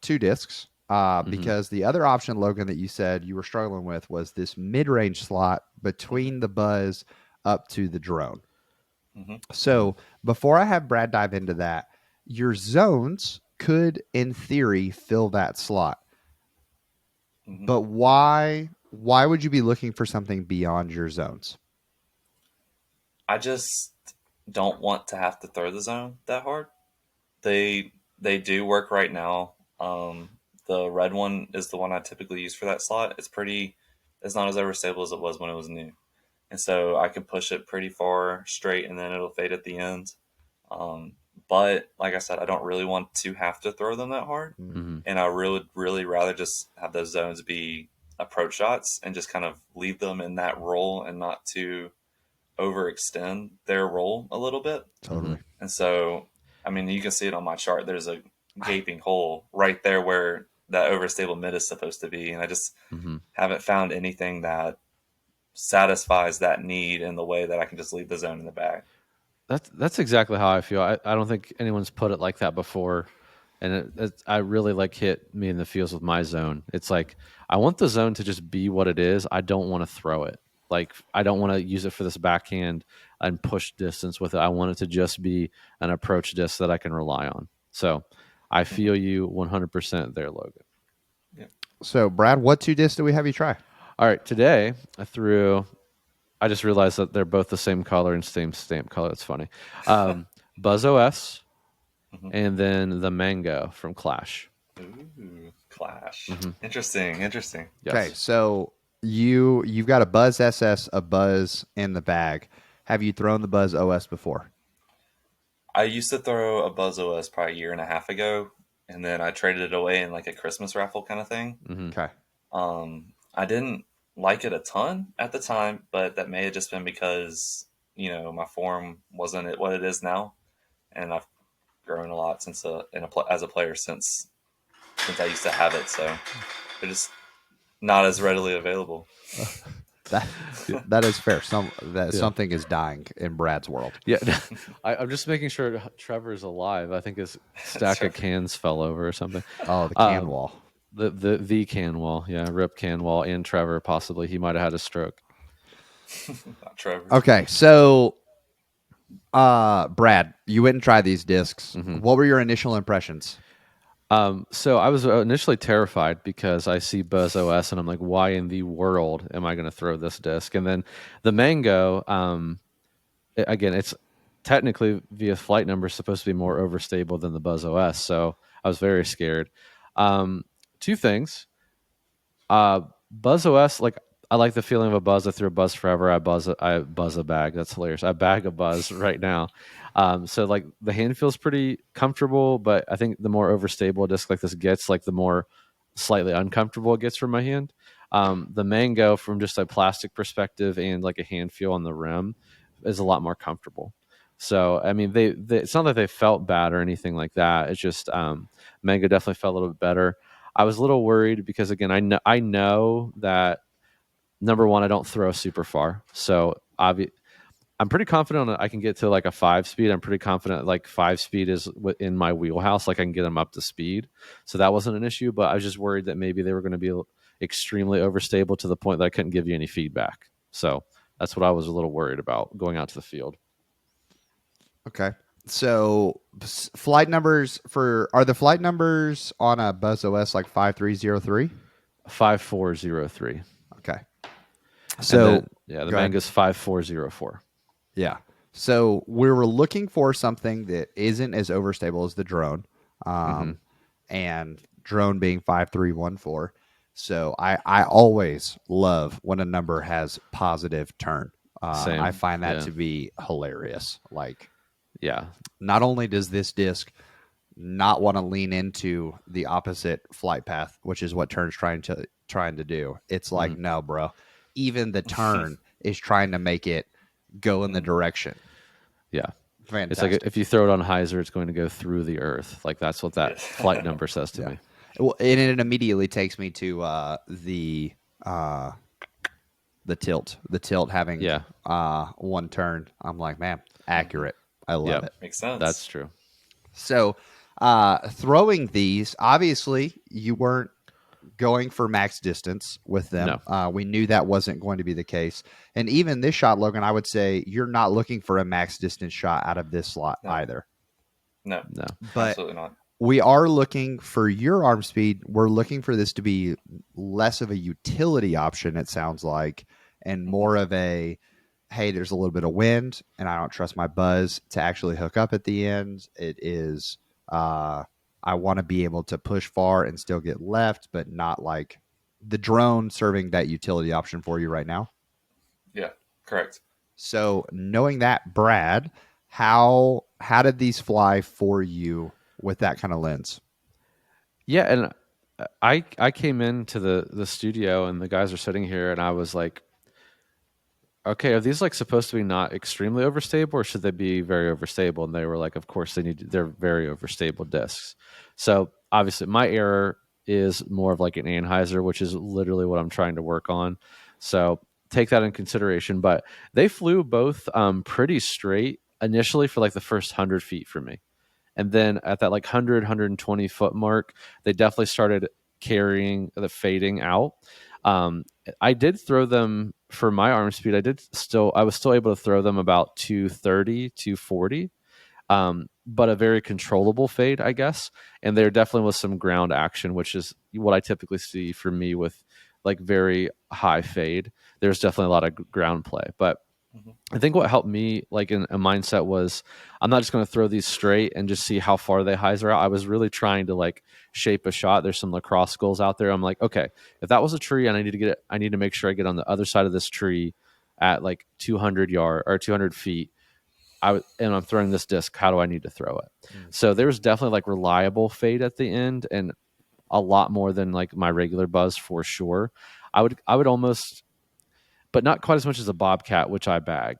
Speaker 1: discs because the other option, Logan, that you said you were struggling with was this mid-range slot between the buzz up to the drone. So before I have Brad dive into that, your zones could, in theory, fill that slot. But why would you be looking for something beyond your zones?
Speaker 3: I just don't want to have to throw the zone that hard. They do work right now. The red one is the one I typically use for that slot. It's not as overstable as it was when it was new. And so I can push it pretty far straight and then it'll fade at the end. But like I said, I don't really want to have to throw them that hard. And I would really rather just have those zones be approach shots and just kind of leave them in that roll and not to overextend their roll a little bit.
Speaker 1: Totally.
Speaker 3: And so, I mean, you can see it on my chart. There's a gaping hole right there where that overstable mid is supposed to be. And I just haven't found anything that satisfies that need in the way that I can just leave the zone in the bag.
Speaker 2: That's exactly how I feel. I don't think anyone's put it like that before. and I really like hit me in the feels with my zone. It's like I want the zone to just be what it is. I don't want to throw it. Like I don't want to use it for this backhand and push distance with it. I want it to just be an approach disc that I can rely on. So I feel you 100% there, Logan.
Speaker 3: Yeah.
Speaker 1: So, Brad, what 2 discs do we have you try?
Speaker 2: All right, today I just realized that they're both the same color and same stamp color. It's funny. Buzz OS and then the Mango from Clash.
Speaker 3: Ooh, Clash. Interesting.
Speaker 2: Yes.
Speaker 1: Okay, so you've got a Buzz SS, a Buzz in the bag. Have you thrown the Buzz OS before?
Speaker 3: I used to throw a Buzz OS probably a year and a half ago, and then I traded it away in like a Christmas raffle kind of thing.
Speaker 1: Okay.
Speaker 3: I didn't like it a ton at the time, but that may have just been because, my form wasn't what it is now. And I've grown a lot since as a player since I used to have it. So they're just not as readily available.
Speaker 1: That is fair. Something is dying in Brad's world.
Speaker 2: Yeah, I'm just making sure Trevor's alive. I think his stack of cans fell over or something.
Speaker 1: Oh, the can wall.
Speaker 2: The can wall. Yeah, rip can wall. And Trevor, possibly. He might have had a stroke.
Speaker 3: Not Trevor.
Speaker 1: Okay, so Brad, you went and tried these discs. What were your initial impressions?
Speaker 2: So I was initially terrified because I see Buzz OS and I'm like, why in the world am I going to throw this disc? And then the Mango, again, it's technically via flight number supposed to be more overstable than the Buzz OS. So I was very scared. 2 things. Buzz OS, like I like the feeling of a Buzz. I threw a Buzz forever. I buzz a bag. That's hilarious. I bag a Buzz right now. So like the hand feels pretty comfortable, but I think the more overstable a disc like this gets, like the more slightly uncomfortable it gets from my hand. The Mango, from just a plastic perspective and like a hand feel on the rim, is a lot more comfortable. So I mean, they it's not that they felt bad or anything like that. It's just Mango definitely felt a little bit better. I was a little worried because again, I know that number one, I don't throw super far, so I'm pretty confident that I can get to like a 5-speed. I'm pretty confident like 5-speed is in my wheelhouse. Like I can get them up to speed. So that wasn't an issue, but I was just worried that maybe they were going to be extremely overstable to the point that I couldn't give you any feedback. So that's what I was a little worried about going out to the field.
Speaker 1: Okay. So flight numbers are the flight numbers on a Buzz OS like 5303?
Speaker 2: 5403.
Speaker 1: Okay. So
Speaker 2: the Mango's 5404.
Speaker 1: Yeah. So we were looking for something that isn't as overstable as the drone, and drone being 5314. So I always love when a number has positive turn.
Speaker 2: Same.
Speaker 1: I find that to be hilarious. Like,
Speaker 2: yeah,
Speaker 1: not only does this disc not want to lean into the opposite flight path, which is what turn's trying to do. It's like, no, bro. Even the turn is trying to make it go in the direction.
Speaker 2: Yeah.
Speaker 1: Fantastic.
Speaker 2: It's like if you throw it on hyzer, it's going to go through the earth. Like that's what that flight number says to me.
Speaker 1: Well, and it immediately takes me to the tilt. The tilt having one turn. I'm like, man, accurate. I love it.
Speaker 3: Makes sense.
Speaker 2: That's true.
Speaker 1: So throwing these, obviously you weren't going for max distance with them.
Speaker 2: No.
Speaker 1: We knew that wasn't going to be the case. And even this shot, Logan, I would say you're not looking for a max distance shot out of this slot either.
Speaker 3: No,
Speaker 1: but
Speaker 3: absolutely not.
Speaker 1: We are looking for your arm speed. We're looking for this to be less of a utility option, it sounds like, and more of a, hey, there's a little bit of wind and I don't trust my Buzz to actually hook up at the end. It is, I want to be able to push far and still get left, but not like the drone serving that utility option for you right now.
Speaker 3: Yeah, correct.
Speaker 1: So knowing that, Brad, how did these fly for you with that kind of lens?
Speaker 2: Yeah, and I came into the studio and the guys are sitting here and I was like, okay, are these like supposed to be not extremely overstable or should they be very overstable? And they were like, of course they're very overstable discs. So obviously my error is more of like an anhyzer, which is literally what I'm trying to work on. So take that in consideration. But they flew both pretty straight initially for like the first 100 feet for me. And then at that like 120 foot mark, they definitely started carrying the fading out. I did throw them for my arm speed. I was still able to throw them about 230, 240, but a very controllable fade, I guess. And there definitely was some ground action, which is what I typically see for me with like very high fade. There's definitely a lot of ground play, but I think what helped me like in a mindset was I'm not just going to throw these straight and just see how far they hyzer out. I was really trying to like shape a shot. There's some lacrosse schools out there. I'm like, okay, if that was a tree and I need to make sure I get on the other side of this tree at like 200 feet. And I'm throwing this disc. How do I need to throw it? So there was definitely like reliable fade at the end and a lot more than like my regular buzz for sure. I would almost, but not quite as much as a Bobcat, which I bag.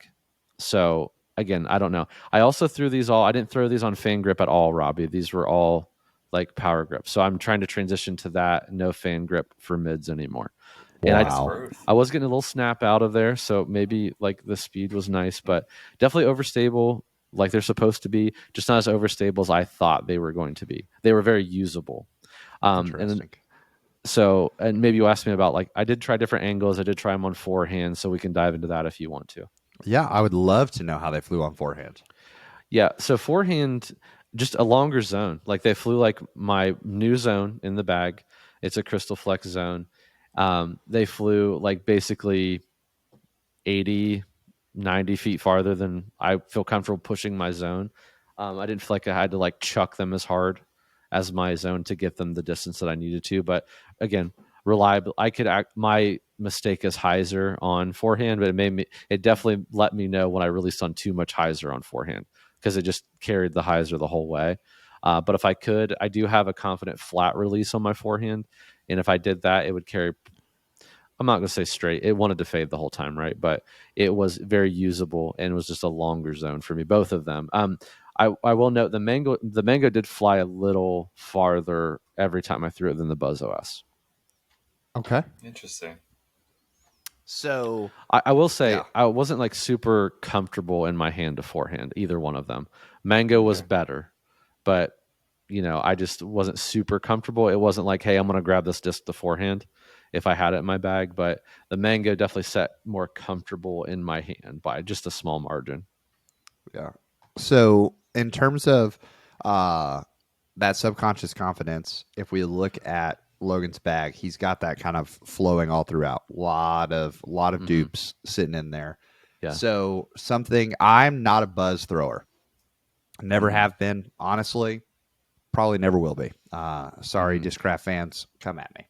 Speaker 2: So again, I don't know. I also threw these all. I didn't throw these on fan grip at all, Robbie. These were all like power grip. So I'm trying to transition to that. No fan grip for mids anymore. And
Speaker 1: Wow.
Speaker 2: I was getting a little snap out of there, so maybe like the speed was nice, but definitely overstable, like they're supposed to be, just not as overstable as I thought they were going to be. They were very usable. And then
Speaker 1: Interesting.
Speaker 2: so, and maybe you asked me about like, I did try different angles. I did try them on forehand, so we can dive into that if you want to.
Speaker 1: Yeah, I would love to know how they flew on forehand.
Speaker 2: Yeah. So forehand, just a longer zone. Like they flew like my new zone in the bag. It's a Crystal Flex zone. They flew like basically 80, 90 feet farther than I feel comfortable pushing my zone. I didn't feel like I had to like chuck them as hard as my zone to get them the distance that I needed to. But again, reliable. My mistake is hyzer on forehand, but it definitely let me know when I released on too much hyzer on forehand because it just carried the hyzer the whole way. But if I could, I do have a confident flat release on my forehand. And if I did that, it would carry, I'm not going to say straight. It wanted to fade the whole time, right? But it was very usable and was just a longer zone for me, both of them. I will note the mango did fly a little farther every time I threw it than the Buzz OS.
Speaker 1: Okay.
Speaker 3: Interesting.
Speaker 1: So
Speaker 2: I will say
Speaker 1: Yeah.
Speaker 2: I wasn't like super comfortable in my hand to forehand, either one of them. Mango was better, but I just wasn't super comfortable. It wasn't like, hey, I'm going to grab this disc to forehand if I had it in my bag, but the mango definitely set more comfortable in my hand by just a small margin.
Speaker 1: Yeah. So in terms of that subconscious confidence, if we look at Logan's bag, he's got that kind of flowing all throughout. Lot of dupes sitting in there.
Speaker 2: Yeah.
Speaker 1: So I'm not a buzz thrower. Never have been, honestly. Probably never will be. Sorry, Discraft fans, come at me.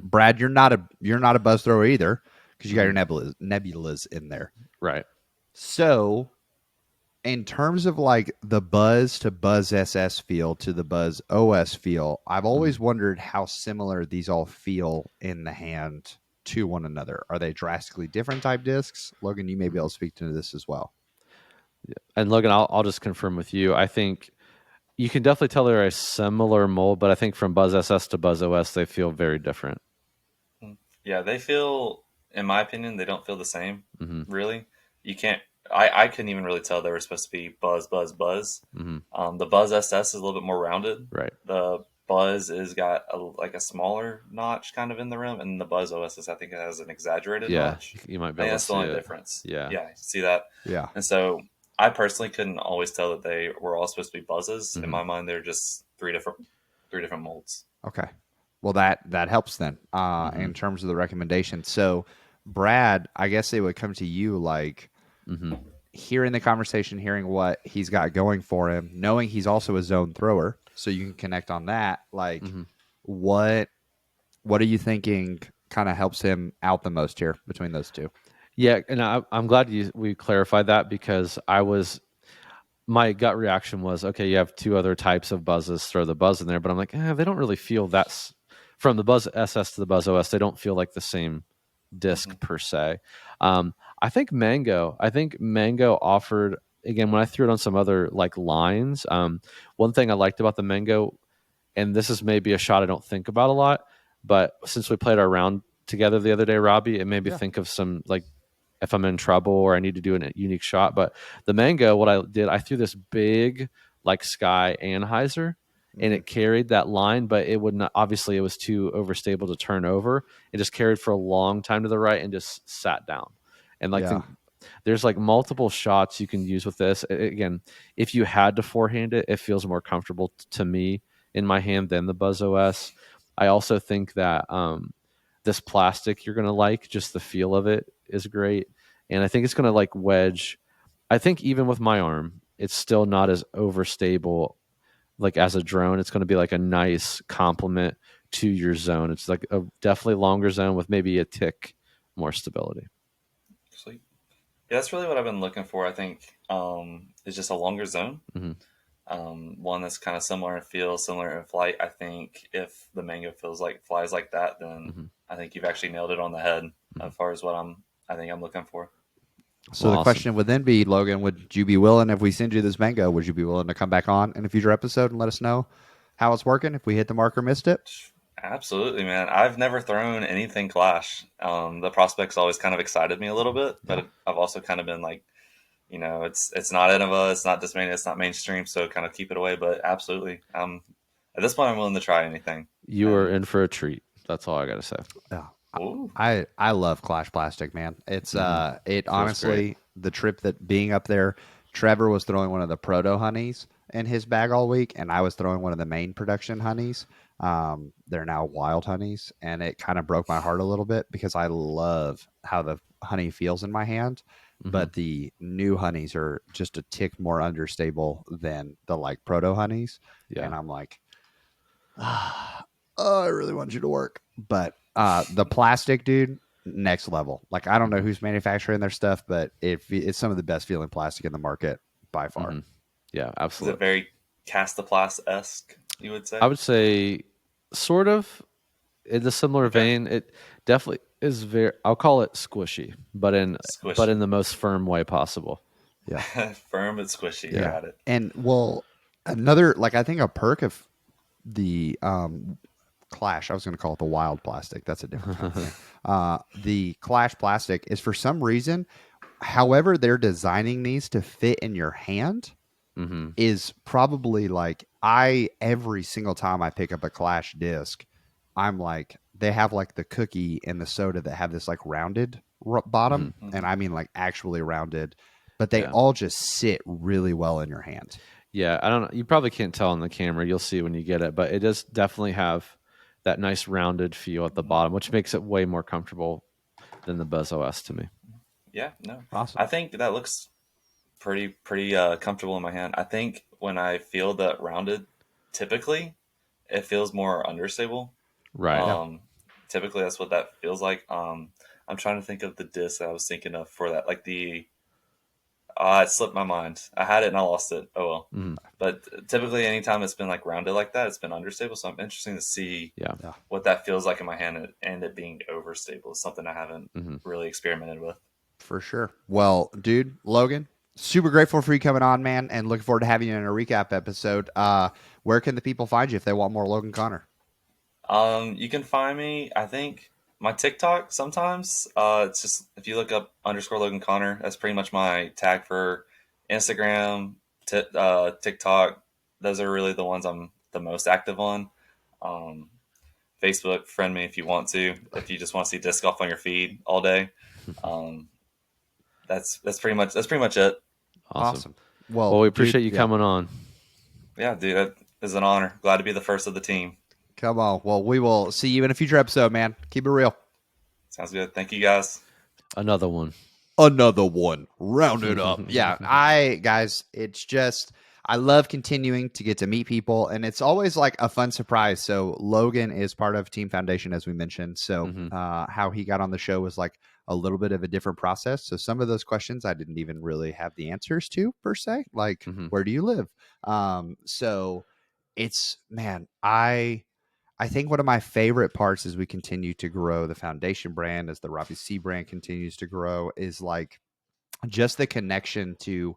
Speaker 1: Brad, you're not a buzz thrower either because you got your nebulas in there.
Speaker 2: Right.
Speaker 1: So in terms of like the Buzz to Buzz SS feel to the Buzz OS feel, I've always wondered how similar these all feel in the hand to one another. Are they drastically different type discs? Logan, you may be able to speak to this as well.
Speaker 2: And Logan, I'll just confirm with you. I think you can definitely tell they're a similar mold, but I think from Buzz SS to Buzz OS, they feel very different.
Speaker 3: Yeah, they feel, in my opinion, they don't feel the same, really. You can't, I couldn't even really tell they were supposed to be Buzz, Buzz, Buzz. The Buzz SS is a little bit more rounded.
Speaker 2: Right.
Speaker 3: The Buzz is got a smaller notch kind of in the rim, and the Buzz OS, I think it has an exaggerated notch.
Speaker 2: You might be
Speaker 3: I think
Speaker 2: able to
Speaker 3: that's the
Speaker 2: see
Speaker 3: only
Speaker 2: it.
Speaker 3: difference.
Speaker 2: Yeah.
Speaker 3: See that?
Speaker 1: Yeah.
Speaker 3: And so I personally couldn't always tell that they were all supposed to be Buzzes. In my mind, they're just three different molds.
Speaker 1: Okay. Well, that helps then in terms of the recommendation. So, Brad, I guess it would come to you like hearing the conversation, hearing what he's got going for him, knowing he's also a zone thrower, so you can connect on that. Like, what are you thinking kind of helps him out the most here between those two?
Speaker 2: Yeah, and I'm glad we clarified that because my gut reaction was, okay, you have two other types of buzzes, throw the Buzz in there, but I'm like, they don't really feel from the Buzz SS to the Buzz OS, they don't feel like the same disc per se. I think Mango offered, again, when I threw it on some other like lines, one thing I liked about the Mango, and this is maybe a shot I don't think about a lot, but since we played our round together the other day, Robbie, it made me think of some like if I'm in trouble or I need to do a unique shot. But the Mango, what I did, I threw this big like Sky and Heiser, and it carried that line, but it would not. Obviously, it was too overstable to turn over. It just carried for a long time to the right and just sat down. And like
Speaker 1: Yeah.
Speaker 2: there's like multiple shots you can use with this. Again, if you had to forehand it, it feels more comfortable to me in my hand than the Buzz OS. I also think that this plastic you're gonna like, just the feel of it is great, and I think it's gonna like wedge. I think even with my arm, it's still not as overstable. Like as a drone, it's going to be like a nice complement to your zone. It's like a definitely longer zone with maybe a tick more stability.
Speaker 3: Sweet. Yeah, that's really what I've been looking for. I think is just a longer zone.
Speaker 2: Mm-hmm.
Speaker 3: One that's kind of similar in feel, similar in flight. I think if the Mango flies like that, then
Speaker 2: Mm-hmm.
Speaker 3: I think you've actually nailed it on the head as far as what I think I'm looking for.
Speaker 1: So
Speaker 2: Well,
Speaker 1: the question would then be, Logan, would you be willing, if we send you this mango, would you be willing to come back on in a future episode and let us know how it's working, if we hit the mark or missed it?
Speaker 3: Absolutely, man. I've never thrown anything Clash. The prospects always kind of excited me a little bit, but I've also kind of been like, it's not Innova, it's not Dismania, it's not mainstream, so kind of keep it away. But absolutely, at this point, I'm willing to try anything.
Speaker 2: You are in for a treat. That's all I got to say.
Speaker 1: Yeah.
Speaker 3: Ooh.
Speaker 1: I love Clash Plastic, man. It's it honestly
Speaker 2: great.
Speaker 1: the trip that being up there, Trevor was throwing one of the proto honeys in his bag all week, and I was throwing one of the main production honeys. They're now wild honeys, and it kind of broke my heart a little bit because I love how the honey feels in my hand, but the new honeys are just a tick more understable than the like proto honeys.
Speaker 2: Yeah.
Speaker 1: And I'm like, I really want you to work. But the plastic, dude, next level. Like, I don't know who's manufacturing their stuff, but it's some of the best feeling plastic in the market by far.
Speaker 2: Yeah,
Speaker 3: Is
Speaker 2: absolutely.
Speaker 3: it very Castaplast-esque, you would say?
Speaker 2: I would say sort of in a similar vein. It definitely is very, I'll call it squishy, but in
Speaker 3: Squishy.
Speaker 2: the most firm way possible.
Speaker 1: Yeah.
Speaker 3: Firm but squishy.
Speaker 1: Yeah.
Speaker 3: Got it.
Speaker 1: And well, another, like, I think a perk of the Clash, I was going to call it the wild plastic. That's a different kind of thing. The Clash plastic is, for some reason, however they're designing these to fit in your hand, is probably like, every single time I pick up a Clash disc, I'm like, they have like the cookie and the soda that have this like rounded bottom, and I mean like actually rounded, but they all just sit really well in your hand.
Speaker 2: Yeah, I don't know. You probably can't tell on the camera. You'll see when you get it, but it does definitely have that nice rounded feel at the bottom, which makes it way more comfortable than the Buzz OS to me.
Speaker 3: Yeah, no.
Speaker 1: Awesome.
Speaker 3: I think that looks pretty comfortable in my hand. I think when I feel that rounded, typically it feels more understable.
Speaker 2: Right.
Speaker 3: Typically that's what that feels like. I'm trying to think of the disc that I was thinking of for that, like it slipped my mind. I had it and I lost it. Oh well. But typically, anytime it's been like rounded like that, it's been understable. So I'm interested to see what that feels like in my hand, and it being overstable is something I haven't really experimented with.
Speaker 1: For sure. Well, dude, Logan, super grateful for you coming on, man, and looking forward to having you in a recap episode. Where can the people find you if they want more Logan Connor?
Speaker 3: You can find me, I think, my TikTok sometimes. It's just, if you look up _Logan Connor, that's pretty much my tag for Instagram, TikTok. Those are really the ones I'm the most active on. Facebook, friend me if you want to. If you just want to see disc golf on your feed all day, that's pretty much it.
Speaker 2: Awesome.
Speaker 1: Well,
Speaker 2: we appreciate you
Speaker 1: dude,
Speaker 2: coming on.
Speaker 3: Yeah, dude, it is an honor. Glad to be the first of the team.
Speaker 1: Come on. Well, we will see you in a future episode, man. Keep it real.
Speaker 3: Sounds good. Thank you, guys.
Speaker 2: Another one.
Speaker 1: Round it up. Yeah, guys, it's just, I love continuing to get to meet people, and it's always like a fun surprise. So Logan is part of Team Foundation, as we mentioned. So how he got on the show was like a little bit of a different process. So some of those questions I didn't even really have the answers to, per se, like where do you live? So it's, man, I think one of my favorite parts as we continue to grow the Foundation brand, as the Robbie C brand continues to grow, is like just the connection to,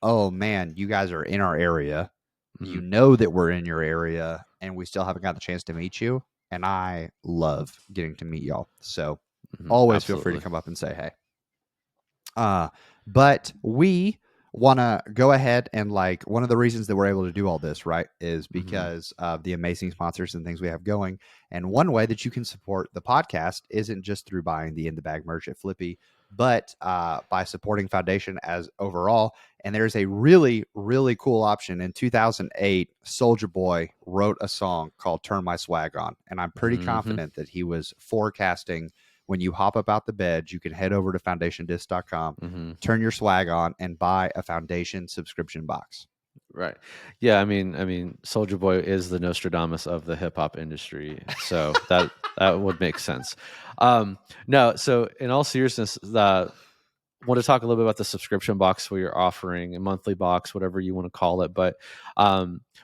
Speaker 1: oh man, you guys are in our area. You know that we're in your area, and we still haven't got the chance to meet you. And I love getting to meet y'all. So always feel free to come up and say hey. But we want to go ahead and like one of the reasons that we're able to do all this, right, is
Speaker 2: Mm-hmm.
Speaker 1: because of the amazing sponsors and things we have going. And one way that you can support the podcast isn't just through buying the In the Bag merch at Flippy, but by supporting Foundation as overall. And there's a really, really cool option. In 2008, Soulja Boy wrote a song called Turn My Swag On. And I'm pretty
Speaker 2: Mm-hmm.
Speaker 1: confident that he was forecasting when you hop up out the bed, you can head over to foundationdisc.com,
Speaker 2: Mm-hmm.
Speaker 1: turn your swag on, and buy a Foundation subscription box.
Speaker 2: Right. Yeah. I mean, Soldier Boy is the Nostradamus of the hip hop industry, so that would make sense. No. So, in all seriousness, want to talk a little bit about the subscription box we are offering, a monthly box, whatever you want to call it. But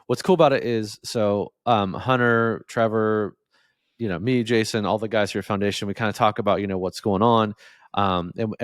Speaker 2: what's cool about it is, so Hunter, Trevor, me, Jason, all the guys here at Foundation, we kind of talk about, what's going on. And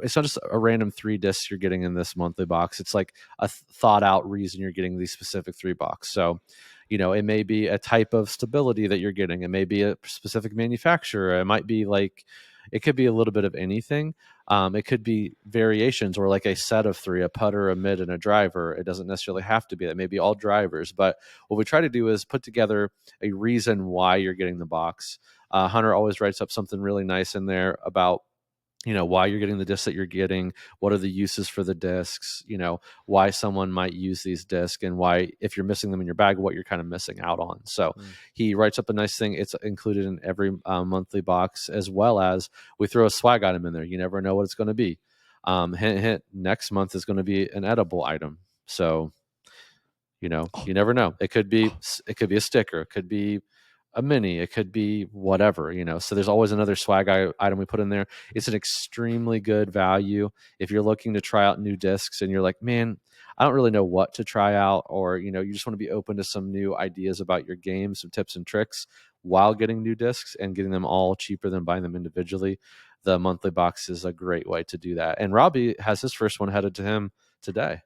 Speaker 2: it's not just a random 3 discs you're getting in this monthly box. It's like a thought out reason you're getting these specific 3 box. So, it may be a type of stability that you're getting. It may be a specific manufacturer. It might be like, it could be a little bit of anything. It could be variations or like a set of 3, a putter, a mid, and a driver. It doesn't necessarily have to be that. Maybe all drivers. But what we try to do is put together a reason why you're getting the box. Hunter always writes up something really nice in there about why you're getting the discs that you're getting, what are the uses for the discs, why someone might use these discs, and why, if you're missing them in your bag, what you're kind of missing out on. So he writes up a nice thing. It's included in every monthly box, as well as we throw a swag item in there. You never know what it's going to be. Hint, hint, next month is going to be an edible item. So you never know. It could be a sticker, it could be a mini, it could be whatever. So there's always another swag item we put in there. It's an extremely good value if you're looking to try out new discs and you're like, man, I don't really know what to try out, or you just want to be open to some new ideas about your game, some tips and tricks while getting new discs and getting them all cheaper than buying them individually. The monthly box is a great way to do that. And Robbie has his first one headed to him today.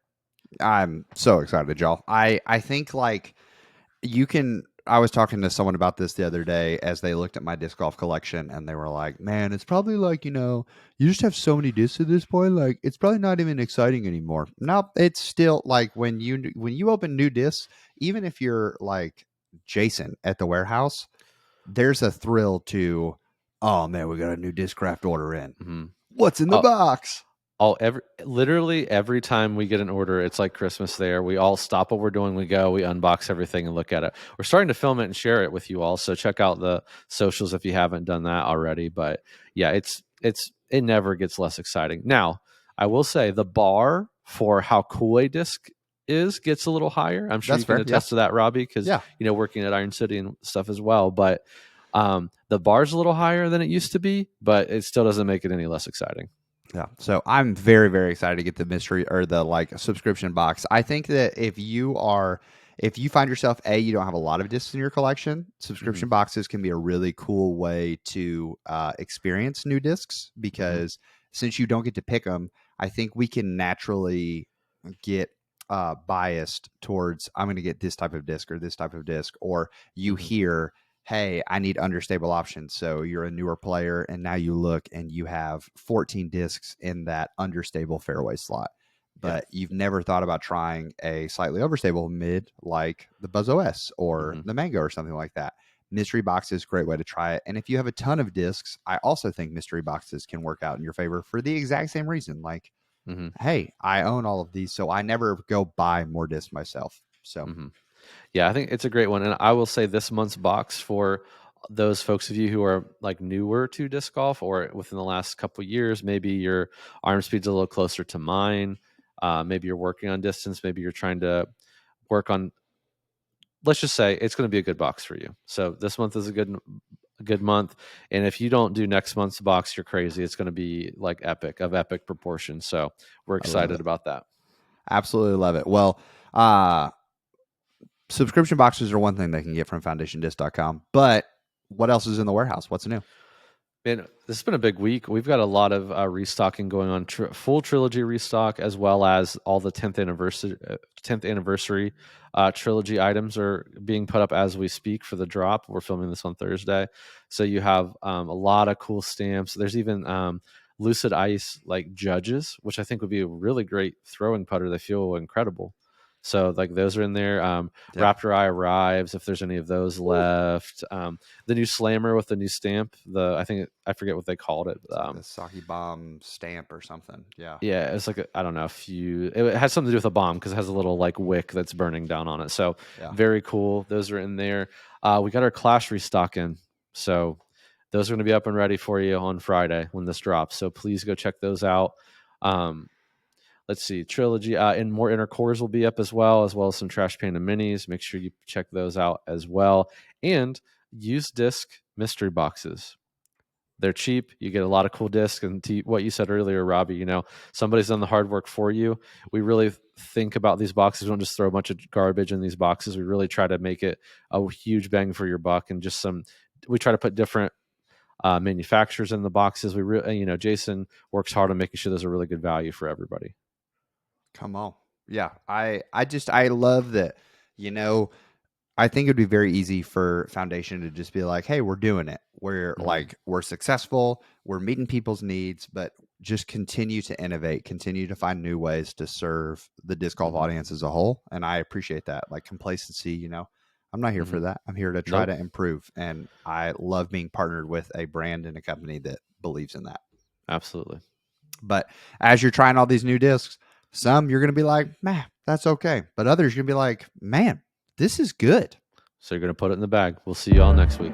Speaker 1: I'm so excited, y'all. I think like you can. I was talking to someone about this the other day as they looked at my disc golf collection, and they were like, "Man, it's probably like you just have so many discs at this point. Like, it's probably not even exciting anymore." No, it's still like when you open new discs, even if you're like Jason at the warehouse, there's a thrill to, oh man, we got a new disc craft order in.
Speaker 2: Mm-hmm.
Speaker 1: What's in the box?
Speaker 2: Literally every time we get an order, it's like Christmas there. We all stop what we're doing, we go, we unbox everything and look at it. We're starting to film it and share it with you all, so check out the socials if you haven't done that already. But yeah, it never gets less exciting. Now, I will say the bar for how cool a disc is gets a little higher. I'm sure
Speaker 1: That's
Speaker 2: you can
Speaker 1: fair,
Speaker 2: attest to that, Robbie, because working at Iron City and stuff as well. But the bar's a little higher than it used to be, but it still doesn't make it any less exciting.
Speaker 1: Yeah. So I'm very, very excited to get the mystery or the like subscription box. I think that if you find yourself, you don't have a lot of discs in your collection, subscription boxes can be a really cool way to experience new discs, because since you don't get to pick them, I think we can naturally get biased towards, I'm going to get this type of disc or this type of disc, or you hear, hey, I need understable options. So you're a newer player and now you look and you have 14 discs in that understable fairway slot, but you've never thought about trying a slightly overstable mid like the Buzz OS or the Mango or something like that. Mystery boxes, great way to try it. And if you have a ton of discs, I also think mystery boxes can work out in your favor for the exact same reason. Like, hey, I own all of these, so I never go buy more discs myself. So
Speaker 2: yeah, I think it's a great one. And I will say this month's box, for those folks of you who are like newer to disc golf or within the last couple of years, maybe your arm speed's a little closer to mine. Maybe you're working on distance. Maybe you're trying to work on, let's just say it's going to be a good box for you. So this month is a good month. And if you don't do next month's box, you're crazy. It's going to be like epic proportions. So we're excited about that.
Speaker 1: Absolutely love it. Well, subscription boxes are one thing they can get from foundationdisc.com, but what else is in the warehouse? What's new?
Speaker 2: Man, this has been a big week. We've got a lot of restocking going on, full trilogy restock, as well as all the 10th anniversary trilogy items are being put up as we speak for the drop. We're filming this on Thursday. So you have a lot of cool stamps. There's even Lucid Ice like judges, which I think would be a really great throwing putter. They feel incredible. So like those are in there.
Speaker 1: Yeah.
Speaker 2: Raptor Eye arrives if there's any of those left. The new Slammer with the new stamp. I forget what they called it.
Speaker 1: The Saki Bomb stamp or something. Yeah.
Speaker 2: Yeah, it's like I don't know it has something to do with a bomb because it has a little like wick that's burning down on it. So
Speaker 1: Yeah.
Speaker 2: very cool. Those are in there. We got our Clash restock in. So those are going to be up and ready for you on Friday when this drops. So please go check those out. Let's see, Trilogy and more inner cores will be up as well as some Trash Panda minis. Make sure you check those out as well. And used disc mystery boxes. They're cheap. You get a lot of cool discs. And to what you said earlier, Robbie, somebody's done the hard work for you. We really think about these boxes. We don't just throw a bunch of garbage in these boxes. We really try to make it a huge bang for your buck, and we try to put different manufacturers in the boxes. Jason works hard on making sure there's a really good value for everybody.
Speaker 1: Come on. Yeah. I love that, I think it'd be very easy for Foundation to just be like, hey, we're doing it. We're we're successful. We're meeting people's needs, but just continue to innovate, continue to find new ways to serve the disc golf audience as a whole. And I appreciate that. Like complacency, I'm not here for that. I'm here to try to improve. And I love being partnered with a brand and a company that believes in that.
Speaker 2: Absolutely.
Speaker 1: But as you're trying all these new discs, some you're going to be like, man, that's okay. But others you're going to be like, man, this is good.
Speaker 2: So you're going to put it in the bag. We'll see you all next week.